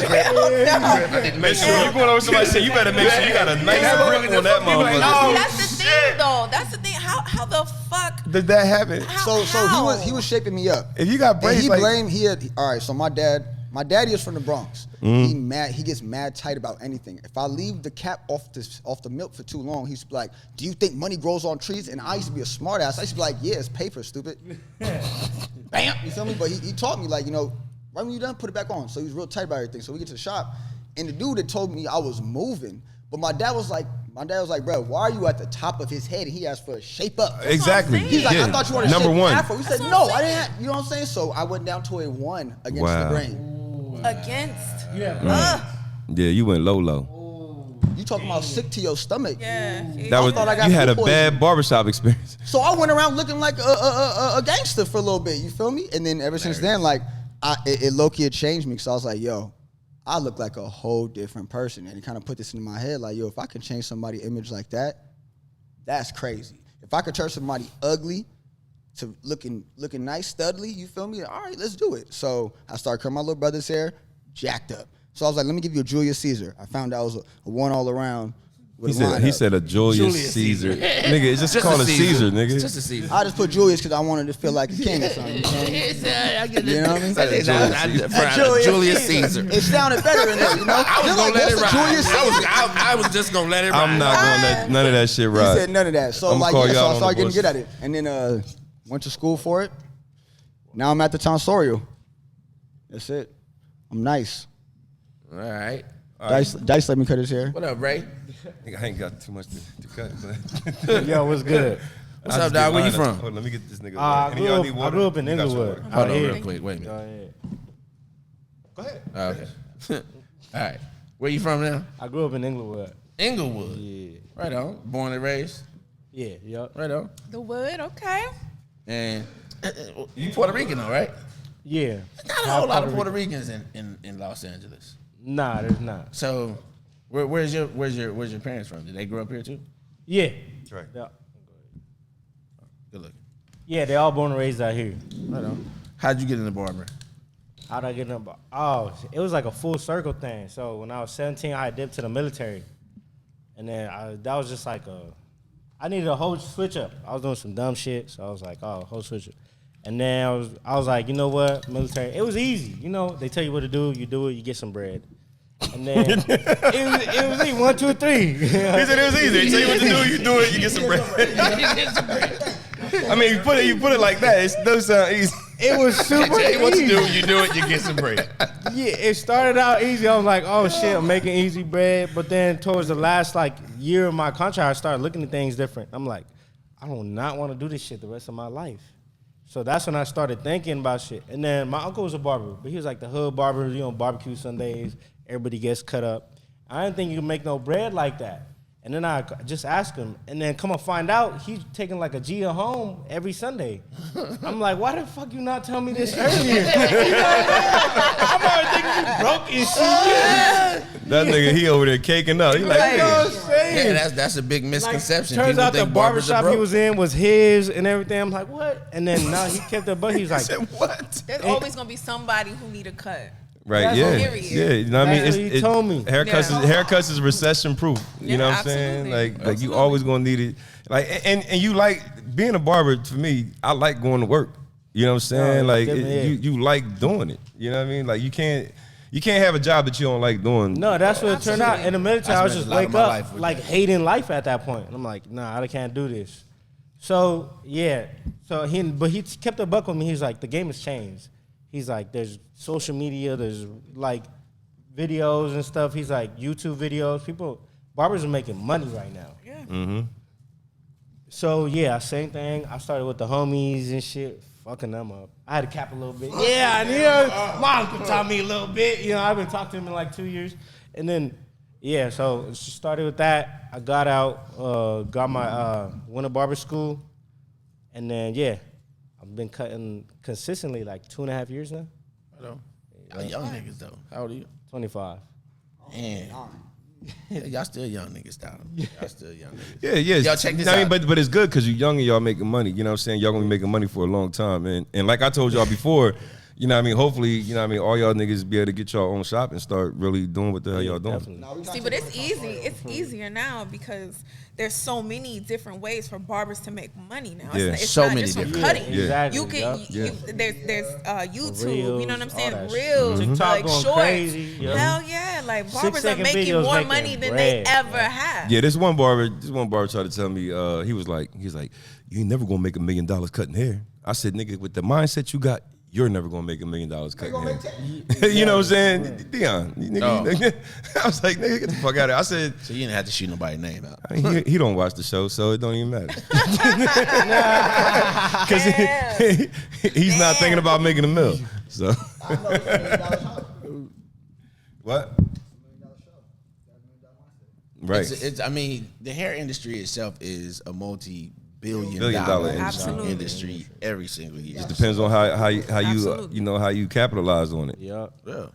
I didn't make sure. You going over somebody say you better make sure you got a nice grip on that motherfucker. Oh, That's the thing, though. That's the thing. How the fuck? Did that happen? So How? he was shaping me up. If you got And braids, he like blamed, all right, so my dad My daddy is from the Bronx. He gets mad tight about anything. If I leave the cap off the milk for too long, he's like, "Do you think money grows on trees?" And I used to be a smart ass. I used to be like, "Yeah, it's paper, stupid." Bam, you feel me? But he taught me, like, right when you're done, put it back on. So he was real tight about everything. So we get to the shop, and the dude that told me I was moving, but my dad was like, bro, why are you at the top of his head? And he asked for a shape up. Exactly. He's like, I thought you wanted to Number shape one. Afro. He said, no, I didn't. You know what I'm saying? So I went down to a 1 against the grain. Against. Yeah, you went low. You talking about sick to your stomach? Yeah. That was thought I got you had a food bad poisoning. barbershop experience. So I went around looking like a gangster for a little bit. You feel me? And then ever since then, like, it low-key had changed me. Because I was like, yo, I look like a whole different person. And it kind of put this in my head, like, yo, if I can change somebody's image like that, that's crazy. If I could turn somebody ugly to looking nice, studly, you feel me? All right, let's do it. So I started cutting my little brother's hair, jacked up. So I was like, let me give you a Julius Caesar. I found out it was a 1 all around. He said a Julius Caesar. Nigga, it's just called a Caesar, nigga. Just a Caesar. I just put Julius because I wanted to feel like a king or something. You know what I mean? You know what I mean? Julius Caesar. It sounded better in there, you know? I was They're gonna let it what's ride. a Julius Caesar? I was just gonna let it ride. I'm not gonna let none of that shit He ride. said none of that. So I'ma like, call yeah, so y'all I on started the getting good at it. And then went to school for it. Now I'm at the Tonsorial. That's it. I'm nice. All right. Dice let me cut his hair. What up, Ray? Nigga, I ain't got too much to cut. But Yo, what's good? What's up, dog? Where you from? Hold on, let me get this nigga. I Any of y'all need grew water? up in You got some Inglewood. water? Hold on, here. real quick. Wait a minute. Go ahead. Go ahead. Okay. All right. Where you from now? I grew up in Inglewood. Inglewood. Yeah. Right on. Born and raised. Yeah, yup. Right on. The wood, okay. And you Puerto Rican, though, right? Yeah. Not a whole lot of Puerto Ricans in Los Angeles. Nah, there's not. So, where's your parents from? Did they grow up here too? Yeah. That's right. Yeah. Good looking. Yeah, they all born and raised out here. Right on. How'd you get in the barber? How'd I get in? Oh, it was like a full circle thing. So when I was 17, I had dipped to the military. And then that was just like I needed a whole switch up. I was doing some dumb shit. So I was like, oh, whole switch up. And then I was like, you know what, military, it was easy. You know, they tell you what to do, you do it, you get some bread. And then it was easy, 1, 2, 3. He said it was easy. They tell you what to do, you do it, you get some bread. I mean, you put it like that, it does sound easy. It was super Tell you what to easy. do, you do it, you get some bread. Yeah, it started out easy. I was like, oh shit, I'm making easy bread. But then towards the last year of my contract, I started looking at things different. I'm like, I do not want to do this shit the rest of my life. So that's when I started thinking about shit. And then my uncle was a barber, but he was like the hood barber, barbecue Sundays, everybody gets cut up. I didn't think you could make no bread like that. And then I just asked him, and then come and find out, he's taking like a Gia home every Sunday. I'm like, why the fuck you not tell me this earlier? I'm already thinking you broke and shit. That nigga, he over there caking up. He like, You know what I'm nigga. saying? Yeah, that's a big misconception. Turns People out the think barbers are barbershop he broke. was in was his and everything. I'm like, what? And then now he kept the butt. He's I like, said, what? There's always gonna be somebody who need a cut. Right, That's yeah. period. Yeah, you know what I mean? That's what he told me. Haircuts is recession proof. You Yeah, know what I'm saying? absolutely. Like you always gonna need it. Like and you like being a barber, for me, I like going to work. You know what I'm saying? No, Like definitely, yeah. you like doing it. You know what I mean? Like you can't have a job that you don't like doing. no, that's what it turned out. In the military, I was spent just a lot of wake my up life with like that. hating life at that point. And I'm like, nah, I can't do this. So yeah, but he kept a buck with me. He's like, the game has changed. He's like, there's social media, there's like videos and stuff. He's like, YouTube videos. Barbers are making money right now. Yeah. Mm-hmm. So yeah, same thing. I started with the homies and shit, fucking them up. I had to cap a little bit. Yeah, and my uncle taught me a little bit. I've been talking to him in like 2 years. And then, yeah, so it started with that. I got out, got my, went to barber school. And then, yeah, I've been cutting consistently like 2.5 years now. Young niggas though. How old are you? 25. Man. Y'all still young niggas, down. Y'all still young niggas. Yeah, yeah. Y'all check this I mean, out. but it's good because you're young and y'all making money. You know what I'm saying? Y'all gonna be making money for a long time. And like I told y'all before, you know what I mean? Hopefully, you know what I mean, all y'all niggas be able to get your own shop and start really doing what the hell y'all doing. See, but it's easy. It's easier now because there's so many different ways for barbers to make money now. Yeah. It's So not many just from different cutting. ways. Exactly, You can there's YouTube. Reels, You know what I'm saying? all that Reels, shit. TikTok like going shorts. crazy, yeah. Hell yeah! Like barbers are 6-second making videos more making money than they bread, ever bro. have. Yeah, this one barber tried to tell me, he was like, you ain't never gonna make $1 million cutting hair. I said, nigga, with the mindset you got, you're never gonna make $1 million cutting hair. You know what I'm saying? Dion, nigga, I was like, nigga, get the fuck out of here. I said, So you didn't have to shoot nobody's name out. I mean, he don't watch the show, so it don't even matter. Because he's not thinking about making a mill. So what? Right. I mean, the hair industry itself is a multi-billion $billion dollar Absolutely. industry every single year. It depends on how you Absolutely. you know how you capitalize on it. Yeah. Yeah.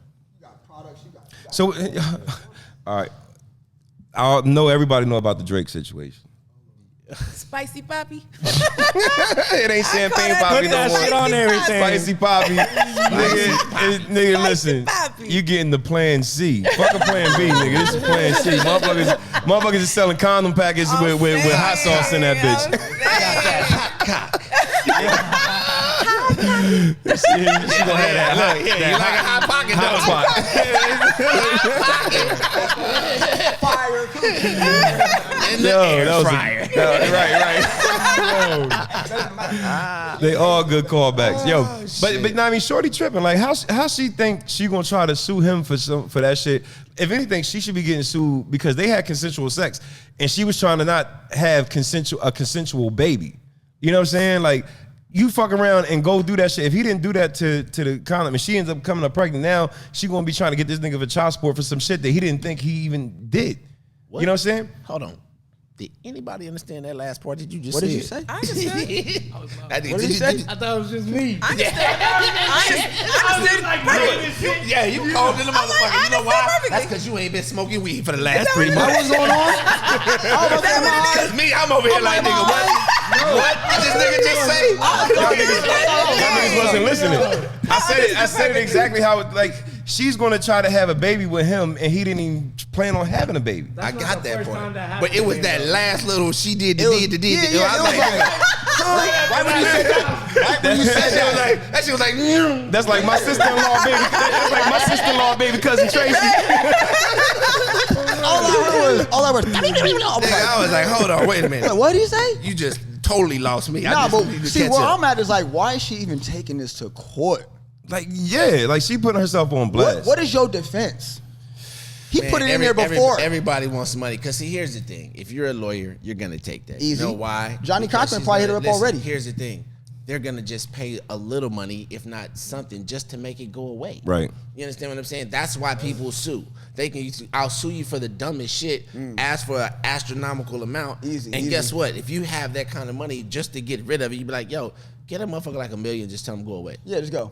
So, all right, I know everybody know about the Drake situation. Spicy Poppy. It ain't champagne that poppy Put no that more. shit on everything. Spicy poppy, nigga. Listen, Poppy. you getting the plan C. Fuck a plan B, nigga. This is plan C. Motherfuckers is selling condom packets with hot sauce in that bitch. She gonna have that hot, You like a hot pocket, hot spot. In the Yo, air that was fryer. right. They all good callbacks, yo. But I mean, shorty tripping. Like, how she think she gonna try to sue him for that shit? If anything, she should be getting sued because they had consensual sex, and she was trying to not have a consensual baby. You know what I'm saying? Like, you fuck around and go do that shit. If he didn't do that to the condom, and she ends up coming up pregnant, now she gonna be trying to get this nigga for child support for some shit that he didn't think he even did. What? You know what I'm saying? Hold on. Did anybody understand that last part that you just What said? did you say? I understood. What What did he say? I thought it was just me. I understood. Yeah, you cold in the motherfucker. I You know why? understand That's because you ain't been smoking weed for the last 3 months. What's going on? Because me, I'm over here like, nigga, what? What did this nigga just say? Y'all niggas wasn't listening. I said it exactly how it, like, she's gonna try to have a baby with him, and he didn't even plan on having a baby. I got that first time point. that happened But it was to me, that though. last little she did the It was- did the did. yeah, the- yeah, I it was was like, Right when you said that, right when you said that, that shit was like, mm. That's like my sister-in-law baby. That's like my sister-in-law baby cousin Tracy. all I heard was, I was like, hold on, wait a minute. what did he say? You just totally lost me. I Nah, just but need to see, catch where up. I'm at is like, why is she even taking this to court? Like, yeah, like she putting herself on blast. What is your defense? He Man, put it in there before. Everybody wants money. Because, see, here's the thing. If you're a lawyer, you're going to take that. Easy. You know why? Johnny Because Cochran she's probably hit gonna- her up already. Here's the thing. They're going to just pay a little money, if not something, just to make it go away. Right. You understand what I'm saying? That's why people sue. They can, I'll sue you for the dumbest shit, ask for an astronomical amount. Easy, and easy. guess what? If you have that kind of money just to get rid of it, you'd be like, yo, get a motherfucker like $1 million, just tell him go away. Yeah, just go.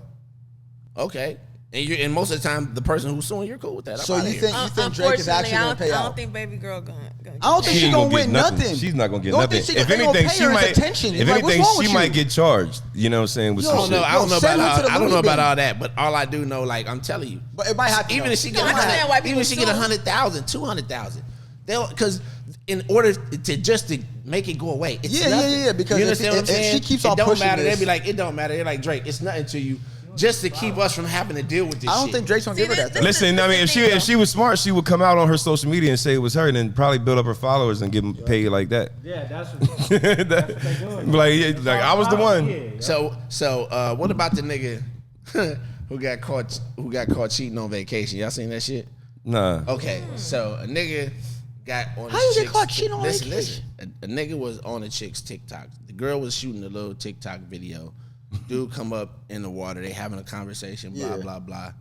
Okay. And most of the time, the person who's suing, you're cool with that. I'm So outta you here. think Drake is actually gonna pay I don't out? think baby girl gonna I don't think She she's ain't gonna gonna win get nothing. nothing. She's not gonna get Don't nothing. think If they gonna anything, pay she her his might. attention. If Like, what's anything, wrong with she you? might get charged. You know what I'm saying? With Yo, some I shit. don't know send about her to the I don't know movie about bin. all that, but all I do know, like I'm telling you, But it might happen. even though. if she get I understand why even if she get people sue. 100,000, 200,000, they'll because in order to just to make it go away, it's Yeah, nothing. yeah, because you if- understand what I'm if she saying? keeps it on don't pushing matter. this- They'll be like, it don't matter. They're like, Drake, it's nothing to you, just to keep us from having to deal with this. I don't shit. think Drake's gonna give her that. Though. Listen, I mean, if she was smart, she would come out on her social media and say it was her, and then probably build up her followers and get them paid like that. Yeah, that's what they're doing. Like, yeah, like I was the one. Yeah. So what about the nigga who got caught cheating on vacation? Y'all seen that shit? Nah. Okay, so a nigga got on. How a you get chick's- caught cheating on listen, vacation? Listen, a nigga was on a chick's TikTok. The girl was shooting a little TikTok video. Dude come up in the water. They having a conversation. Blah Yeah. blah blah.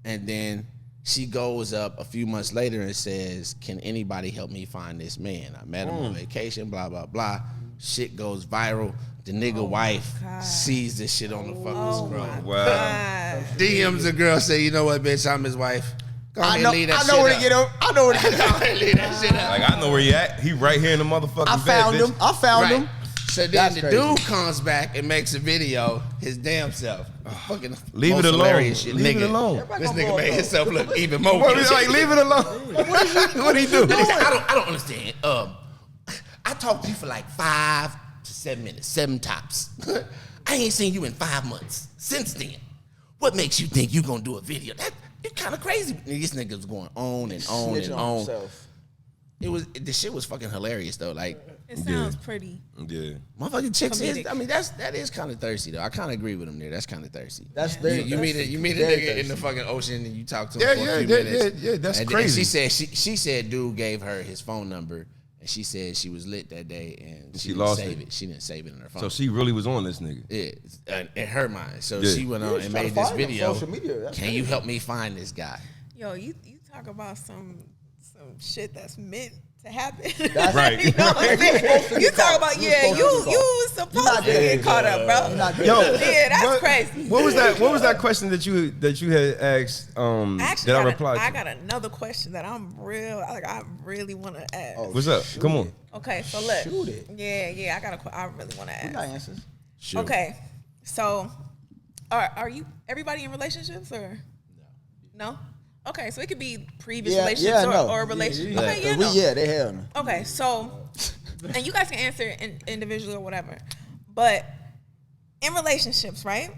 And then she goes up a few months later and says, "Can anybody help me find this man? I met him on vacation. Blah blah blah." Shit goes viral. The nigga wife God. sees this shit on the fucking scroll. Wow. God. DMs the girl, say, "You know what, bitch? I'm his wife." Go ahead and leave that I know where to shit get up. him. I know where to get Go him. ahead and leave that shit up. Like, I know where he at. He right here in the motherfucking I bed, found bitch. him. I found Right. him. So then That's the crazy. dude comes back and makes a video, his damn self. fucking Leave most it alone. hilarious shit, Leave nigga. it alone. This nigga made himself look even more. What, like, leave it alone. What he do? I don't understand. I talked to you for like 5 to 7 minutes, 7 tops. I ain't seen you in 5 months. Since then, what makes you think you gonna do a video? You're kind of crazy. This nigga was going on and on and on. The shit was fucking hilarious though. Like, It sounds pretty. Yeah. motherfucking chicks Comedic. that is kind of thirsty though. I kind of agree with him there. That's kind of thirsty. That's very. You meet a nigga in the fucking ocean and you talk to him for a few minutes. Yeah, that's And crazy. she said dude gave her his phone number and she said she was lit that day and she didn't lost save it. it. She didn't save it in her phone. So she really was on this nigga. Yeah, in her mind. So Yeah. she went on and trying made to this find him on video. social media. That's Can you help me find this guy? Yo, you talk about some shit that's meant to happen. Right. You know what I'm saying? You talk about You was supposed to you get was supposed to get caught up, bro. Yeah, that's crazy. What was that? What was that question that you had asked? Actually, that I replied I to? got another question that I really want to ask. What's up? Come on. Okay, so look. Shoot it. Yeah, I really want to We got ask. answers. Sure. Okay, so are you everybody in relationships or no? Okay, so it could be previous relationships or relationships. Okay, yeah, no. They hell no. Okay, so, and you guys can answer individually or whatever, but in relationships, right?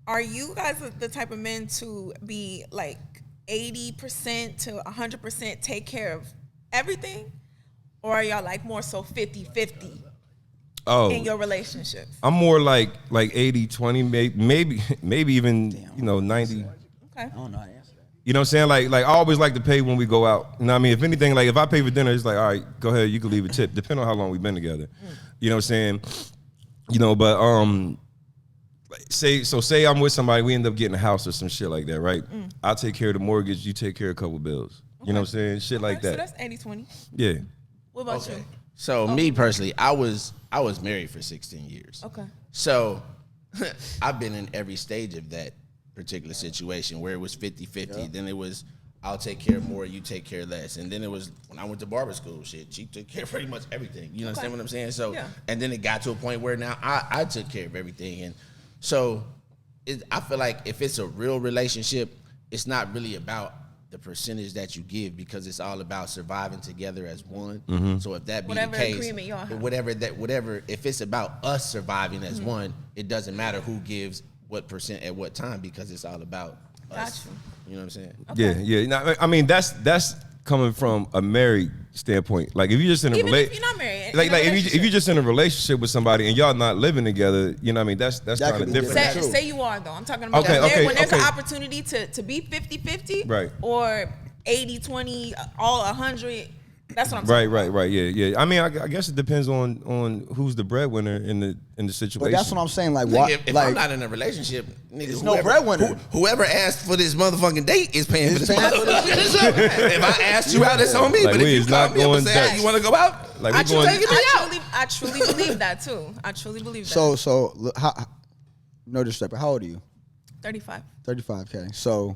Are you guys the type of men to be like 80% to 100% take care of everything? Or are y'all like more so 50-50 in your relationships? I'm more like 80-20, maybe even 90. Okay. I don't know how to answer that. You know what I'm saying? Like I always like to pay when we go out. You know what I mean? If anything, like if I pay for dinner, it's like, all right, go ahead, you can leave a tip, depending on how long we've been together. You know what I'm saying? But say I'm with somebody, we end up getting a house or some shit like that, right? I'll take care of the mortgage, you take care of a couple bills. You know what I'm saying? Shit like So that. that's 80-20. Yeah. What about you? So me personally, I was married for 16 years. Okay. So I've been in every stage of that particular situation where it was 50-50. Then it was I'll take care of more, you take care of less. And then it was when I went to barber school, shit, she took care of pretty much everything. You understand what I'm saying? So Yeah. and then it got to a point where now I took care of everything. And so I feel like if it's a real relationship, it's not really about the percentage that you give because it's all about surviving together as one. So if that be Whatever the case, agreement y'all have. whatever, if it's about us surviving as one, it doesn't matter who gives what percent at what time because it's all about us. Gotcha. You know what I'm saying? Yeah. Now, I mean, that's coming from a married standpoint. Like if you're just in a Even if relationship, you're not married. like in a if relationship. you're just in a relationship with somebody and y'all not living together, you know what I mean? That's That kind could of be different. different. Say you are though. I'm talking about Okay, when there's an okay. opportunity to be 50-50 Right. or 80-20, all 100. That's what I'm saying. Right. Yeah. I mean, I guess it depends on who's the breadwinner in the situation. But that's what I'm saying. Like, Nigga, what? if Like, I'm not in a relationship, nigga, There's no breadwinner. Whoever asked for this motherfucking date is paying for Is this paying for motherfucking shit. If I asked you out, it's on me. Like, but if we you is call not me up and going say, that- hey, you want to go out? Like, we I going- taking me out. I truly believe that too. I truly believe that. so look, no disrespect, but how old are you? 35. 35K. So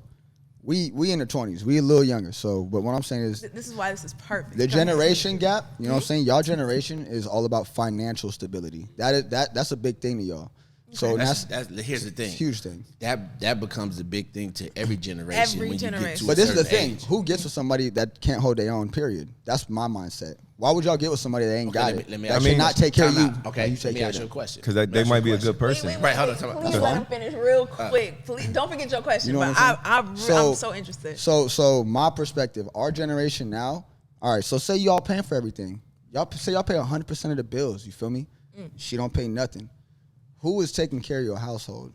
we in the 20s. We a little younger. So, but what I'm saying is This is why this is perfect. the Go ahead. generation gap. You know what I'm saying? Y'all generation is all about financial stability. That's a big thing to y'all. So That's that's here's the thing. a huge thing. That becomes a big thing to every generation. Every when you get generation. to But a this is the certain thing. age. Who gets with somebody that can't hold their own, period? That's my mindset. Why would y'all get with somebody that ain't got it? Let me that ask should you a not question. take care of Time you. out. Okay, You let take me care of ask you a them. question. because Let me they ask might you be a question. good person. Right, hold on, time out. Please let him finish real quick. Please don't forget your question. You know but what I'm I'm so interested. So my perspective, our generation now. All right. So say y'all paying for everything. Y'all pay 100% of the bills. You feel me? She don't pay nothing. Who is taking care of your household?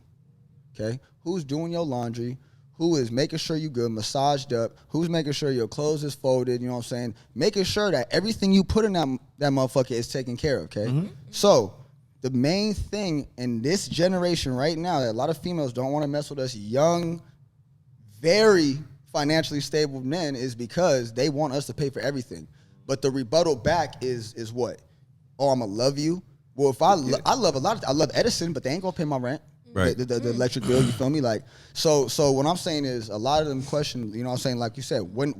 Okay. Who's doing your laundry? Who is making sure you good, massaged up? Who's making sure your clothes is folded? You know what I'm saying? Making sure that everything you put in that motherfucker is taken care of, okay? So the main thing in this generation right now that a lot of females don't want to mess with us young, very financially stable men is because they want us to pay for everything. But the rebuttal back is what? Oh, I'm going to love you. Well, if I love a lot, I love Edison, but they ain't going to pay my rent. Right. The electric bill, you feel me? Like, so what I'm saying is a lot of them question, you know what I'm saying? Like you said, what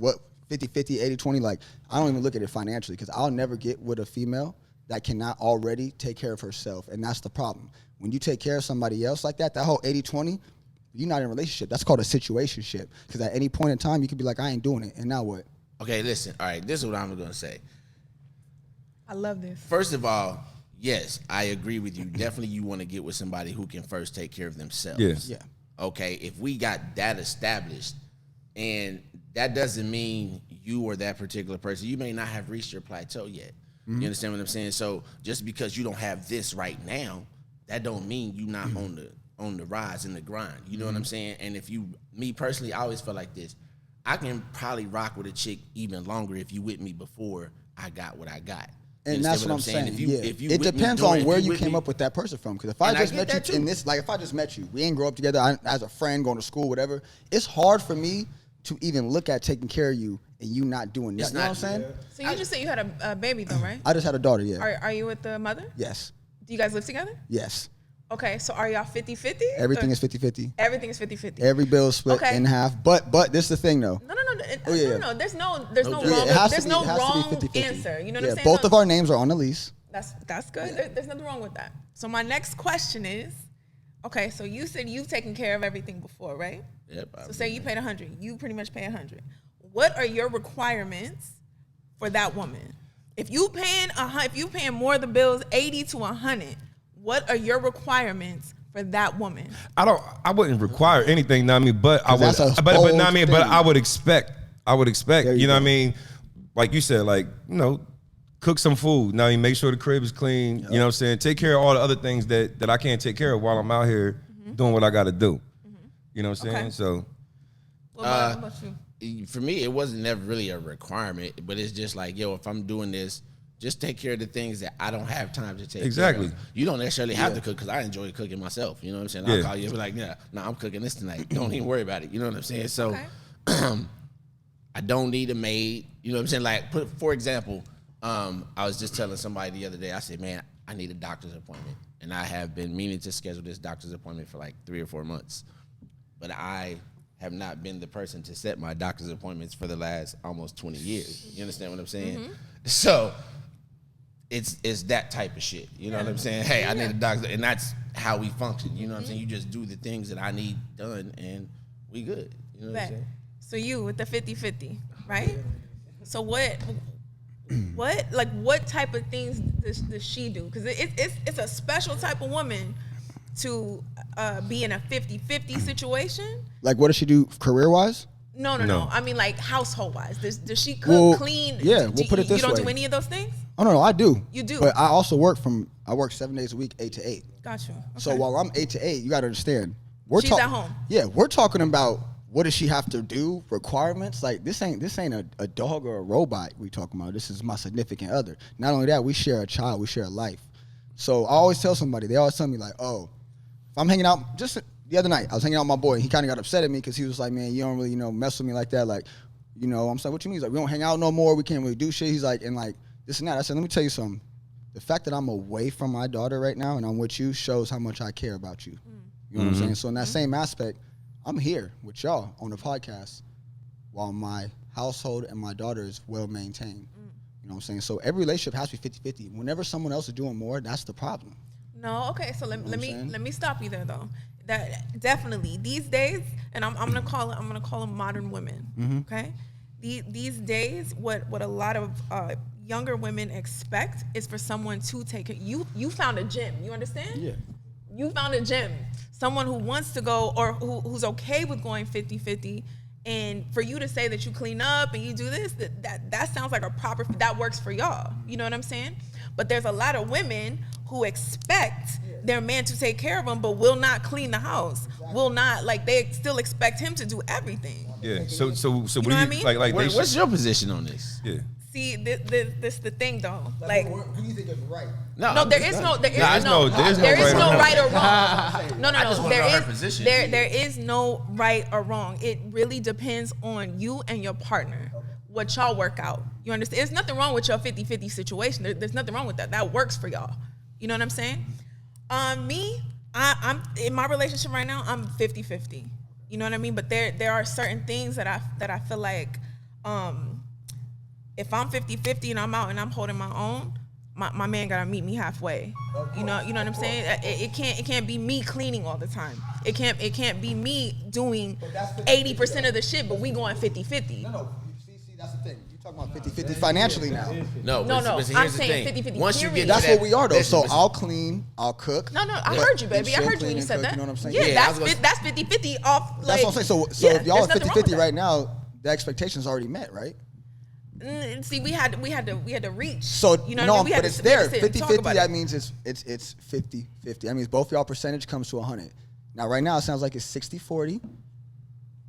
50-50, 80-20, like, I don't even look at it financially because I'll never get with a female that cannot already take care of herself, and that's the problem. When you take care of somebody else like that whole 80-20, you're not in a relationship. That's called a situationship. Because at any point in time, you could be like, I ain't doing it, and now what? Okay, listen. All right, this is what I'm going to say. I love this. First of all, yes, I agree with you. Definitely you want to get with somebody who can first take care of themselves. Yes. Yeah. Okay, if we got that established, and that doesn't mean you or that particular person, you may not have reached your plateau yet. You understand what I'm saying? So just because you don't have this right now, that don't mean you not on the rise and the grind. You know what I'm saying? And if you, me personally, I always feel like this. I can probably rock with a chick even longer if you with me before I got what I got. And that's what I'm saying. If you it depends on where you came up with that person from. Because if I And I just get met that you in too. this, like if I just met you, we ain't grow up together as a friend, going to school, whatever. It's hard for me to even look at taking care of you and you not doing that. You know what I'm saying? So you just said you had a baby though, right? I just had a daughter. Yeah. Are you with the mother? Yes. Do you guys live together? Yes. Okay, so are y'all 50-50? Everything Or- is 50-50. Everything is 50-50. Every bill is split Okay. in half. But this is the thing though. No. yeah. No. There's no No wrong. doubt. It has There's to be, no it has wrong to be 50-50. answer. You know what I'm saying? Both No, of our names are on the lease. That's good. There's nothing wrong with that. So my next question is, okay, so you said you've taken care of everything before, right? Yep. So say you paid 100, you pretty much pay 100. What are your requirements for that woman? If you paying more of the bills, 80 to 100, what are your requirements for that woman? I wouldn't require anything, know what I mean, but I would, that's a but know what I bold mean, but thing. I would expect, There you know what I go. mean? Like you said, like, you know, cook some food. Now you make sure the crib is clean, you know what I'm saying? Take care of all the other things that I can't take care of while I'm out here doing what I got to do. You know what I'm saying? Okay. So, What about you? For me, it wasn't never really a requirement, but it's just like, yo, if I'm doing this, just take care of the things that I don't have time to take Exactly. care of. You don't necessarily have to cook because I enjoy cooking myself. You know what I'm saying? I'll Yeah. call you and be like, yeah, no, I'm cooking this tonight. Don't even worry about it. You know what I'm saying? So Okay. I don't need a maid. You know what I'm saying? Like, for example, I was just telling somebody the other day, I said, man, I need a doctor's appointment. And I have been meaning to schedule this doctor's appointment for like 3 or 4 months. But I have not been the person to set my doctor's appointments for the last almost 20 years. You understand what I'm saying? So it's that type of shit. You know what I'm saying? Hey, I need a doctor. And that's how we function. You know what I'm saying? You just do the things that I need done and we good. You know what I'm Bet. saying? So you with the 50-50, right? So what type of things does she do? Because it's a special type of woman to be in a 50-50 situation. Like, what does she do career-wise? No. I mean, like household-wise. Does she cook, Well, clean? yeah, we'll put it this You don't way. do any of those things? Oh, no, I do. You do? But I also work 7 days a week, 8 to 8. Got you. Okay. So while I'm 8 to 8, you got to understand. She's at home. Yeah, we're talking about what does she have to do, requirements. Like, this ain't a dog or a robot we talking about. This is my significant other. Not only that, we share a child, we share a life. So I always tell somebody, they always tell me like, oh, if I'm hanging out, just the other night, I was hanging out with my boy. He kind of got upset at me because he was like, man, you don't really, mess with me like that. Like, I'm saying, what you mean? He's like, we don't hang out no more. We can't really do shit. He's like, and like, this and that. I said, let me tell you something. The fact that I'm away from my daughter right now and I'm with you shows how much I care about you. You know what I'm saying? So in that same aspect, I'm here with y'all on the podcast while my household and my daughter is well maintained. You know what I'm saying? So every relationship has to be 50-50. Whenever someone else is doing more, that's the problem. No, okay. So let I'm me saying? let me stop you there though. That definitely these days, and I'm gonna call them modern women. Okay, these days, what a lot of younger women expect is for someone to take it. You found a gym. You understand? Yeah. You found a gym. Someone who wants to go or who's okay with going 50-50. And for you to say that you clean up and you do this, that sounds like that works for y'all. You know what I'm saying? But there's a lot of women who expect their man to take care of them, but will not clean the house. Will not, like, they still expect him to do everything. yeah. So what know do what you I mean? like? They What's your position on this? yeah. See, this the thing though. Like, Who do you think is right? no, there is no right right or wrong. No, I just wanna there know her is position. there is no right or wrong. It really depends on you and your partner. What y'all work out. You understand? There's nothing wrong with your 50-50 situation. There's nothing wrong with that. That works for y'all. You know what I'm saying? I'm in my relationship right now, I'm 50-50. You know what I mean? But there are certain things that I feel like if I'm 50-50 and I'm out and I'm holding my own, my man gotta meet me halfway. You know what I'm saying? It can't be me cleaning all the time. It can't be me doing 80% of the shit, but we going 50-50. No. See, that's the thing. You talking about 50-50 financially now. No. But here's I'm the saying thing. 50-50. Once you get That's to that, what we are though. listen, So I'll clean, I'll cook. No, I heard you, baby. I heard you when you said that. You know what I'm saying? Yeah, Yeah, that's 50-50 off. That's Like, what I'm saying. So yeah, if y'all are there's nothing wrong with 50-50 that. right now, the expectation's already met, right? See, we had to reach. So you know no, what I mean? but it's there. We had to sit and talk 50-50, about that it. means it's 50-50. That means both y'all percentage comes to 100. Now right now it sounds like it's 60-40.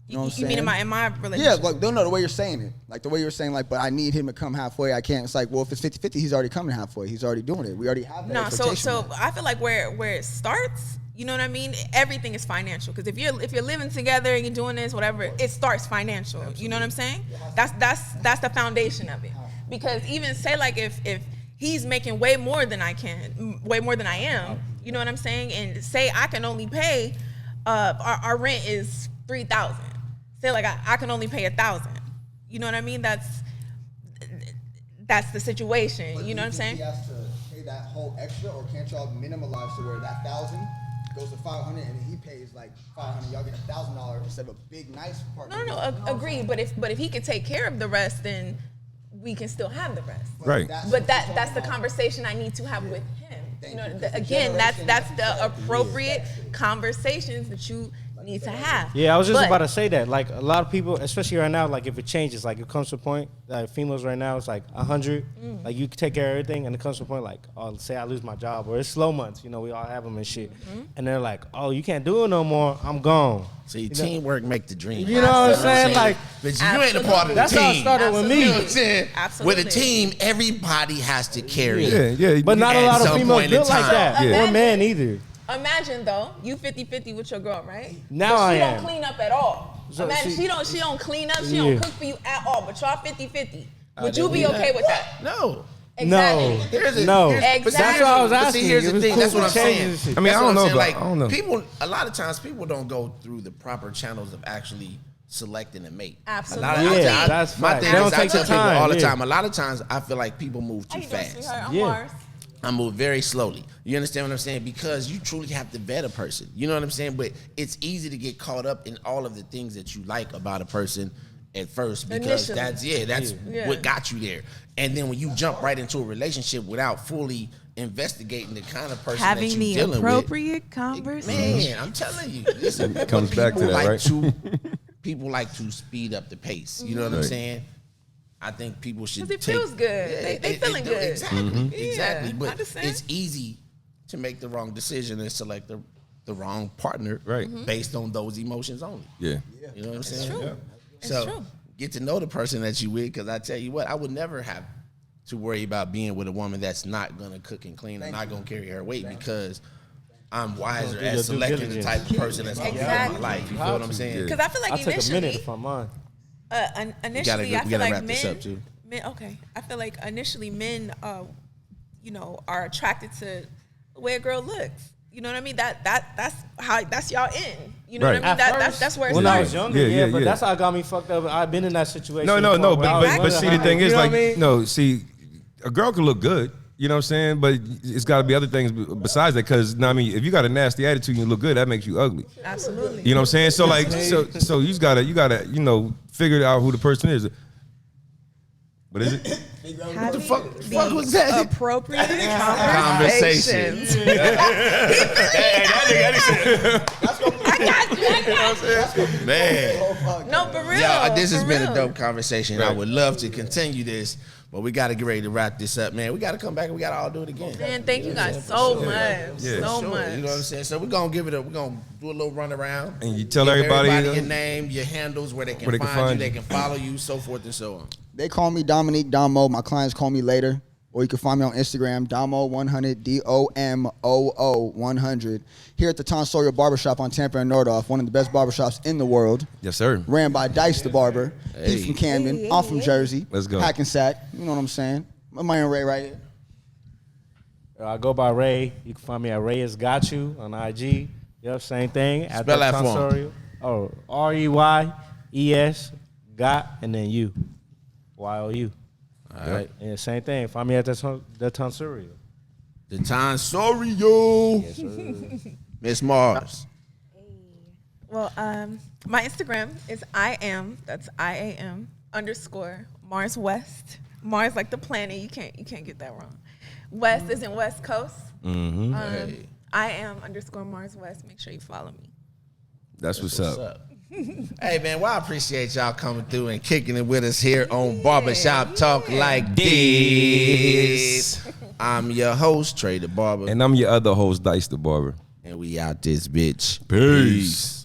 You know what I'm saying? You mean in my Yeah, relationship? like no, the way you're saying it. Like the way you're saying, like, but I need him to come halfway. I can't. It's like, well, if it's 50-50, he's already coming halfway. He's already doing it. We already have that No, expectation. so I feel like where it starts, you know what I mean? Everything is financial. Because if you're living together and you're doing this, whatever, it starts financial. Absolutely. You know what I'm saying? That's the foundation of it. Because even say like if he's making way more than I am, you know what I'm saying? And say I can only pay our rent is $3,000. Say like I can only pay $1,000. You know what I mean? That's the situation. But you know what I'm saying? He has to pay that whole extra, or can't y'all minimalize to where that 1,000 goes to 500 and he pays like 500? Y'all get $1,000 instead of a big nice apartment. No, agreed. But if he could take care of the rest, then we can still have the rest. Right. But that's the conversation I need to have with him. You know, again, that's the appropriate conversations that you need to have. Yeah, I was just But- about to say that. Like a lot of people, especially right now, like if it changes, like it comes to a point that females right now, it's like 100. Like you can take care of everything, and it comes to a point like, oh, say I lose my job, or it's slow months. You know, we all have them and shit. And they're like, oh, you can't do it no more. I'm gone. See, teamwork make the dream. You know what I'm saying? Like, But you ain't a part of the that's team. how it started with me. You know what I'm saying? Absolutely. With a team, everybody has to carry. Yeah. But not a At lot of some females point in built like time. that, Yeah. or men either. Imagine though, you 50-50 with your girl, right? Now but I she am. don't clean up at all. So Imagine she- she don't clean up, she Yeah. don't cook for you at all, but y'all 50-50. Would you be okay with that? No. No, Exactly. no. Exactly. That's what I was But asking. see, here's It the was thing. cool That's what I'm to change saying. this shit. I mean, That's I what don't I'm know, saying. but Like, I don't know. People, a lot of times, people don't go through the proper channels of actually selecting a mate. Absolutely. A lot Yeah, times, that's my fact. thing They is, don't I take tell the people time, all the yeah. time. A lot of times, I feel like people move How too you doing, fast. sweetheart? I'm Yeah. Mars. I move very slowly. You understand what I'm saying? Because you truly have to vet a person. You know what I'm saying? But it's easy to get caught up in all of the things that you like about a person at first, because Initially. that's Yeah. what got you there. And then when you jump right into a relationship without fully investigating the kind of person that Having you're the dealing appropriate conversation. Man, I'm telling you, listen, It comes back to people that, like right? people like to speed up the pace. You know what I'm Right. saying? I think people should. 'Cause it take- feels good. They feeling do. good. Exactly, Mm-hmm. exactly. Yeah, I But understand. it's easy to make the wrong decision and select the wrong partner, Right. based on those emotions only. Yeah. You know what I'm saying? true. Yeah. It's So true. get to know the person that you with, because I tell you what, I would never have to worry about being with a woman that's not gonna cook and clean and not gonna carry her weight, because I'm wiser do your at due selecting the diligence. type of person that's gonna be in my Exactly. life. You feel what I'm saying? Because I feel like I took a minute initially, to find mine. initially, we I feel gotta like wrap this up, too. men. Okay, I feel like initially men, are attracted to the way a girl looks. You know what I mean? That's y'all in. You know Right. what I mean? At first, That's where it when I was starts. younger, Yeah, but yeah. that's how it got me fucked up. I've been in that situation. No, before where I was but see, the wondering, thing is, you know like, what I mean? no, see, a girl can look good, you know what I'm saying? But it's got to be other things besides that, because, I mean, if you got a nasty attitude and you look good, that makes you ugly. Absolutely. You know what I'm saying? So, like, so you gotta, figure out who the person is. What is it? What the fuck was that? Appropriate Conversations. conversations. Man. No, for real. Yeah, this has for been a real. dope conversation. I would love to continue this, but we got to get ready to wrap this up, man. We got to come back and we got to all do it again. Man, thank you guys so much. Yeah. So Sure, much. you know what I'm saying? So we're gonna give it we're gonna do a little run around. And you tell Give everybody, your name, your handles, where they can, where they can find you, find they you. can follow you, so forth and so on. They call me Dominique Domo. My clients call me later. Or you can find me on Instagram, Domo100, DOMOO 100. Here at the Tonsorial Barbershop on Tampa and Nordhoff, one of the best barbershops in the world. Yes, sir. Ran by Dice the Barber. He's from Camden. I'm from Jersey. Let's go. Hackensack. You know what I'm saying? My man Ray right here. I go by Ray. You can find me at Ray Has Got You on IG. Yep, same thing. At Spell the that for 'em. Tonsorial. Oh, REYES, got, and then you. YOU. All right. Yeah, same thing. Find me at the Tonsorial. The Tonsorial. Miss Mars. Well, my Instagram is that's IAM _ Mars West. Mars like the planet. You can't get that wrong. West is in West Coast. Hey. I am _ Mars West. Make sure you follow me. That's what's up. Hey man, well I appreciate y'all coming through and kicking it with us here on Barbershop Talk Like This. I'm your host, Trey the Barber. And I'm your other host, Dice the Barber. And we out this bitch. Peace.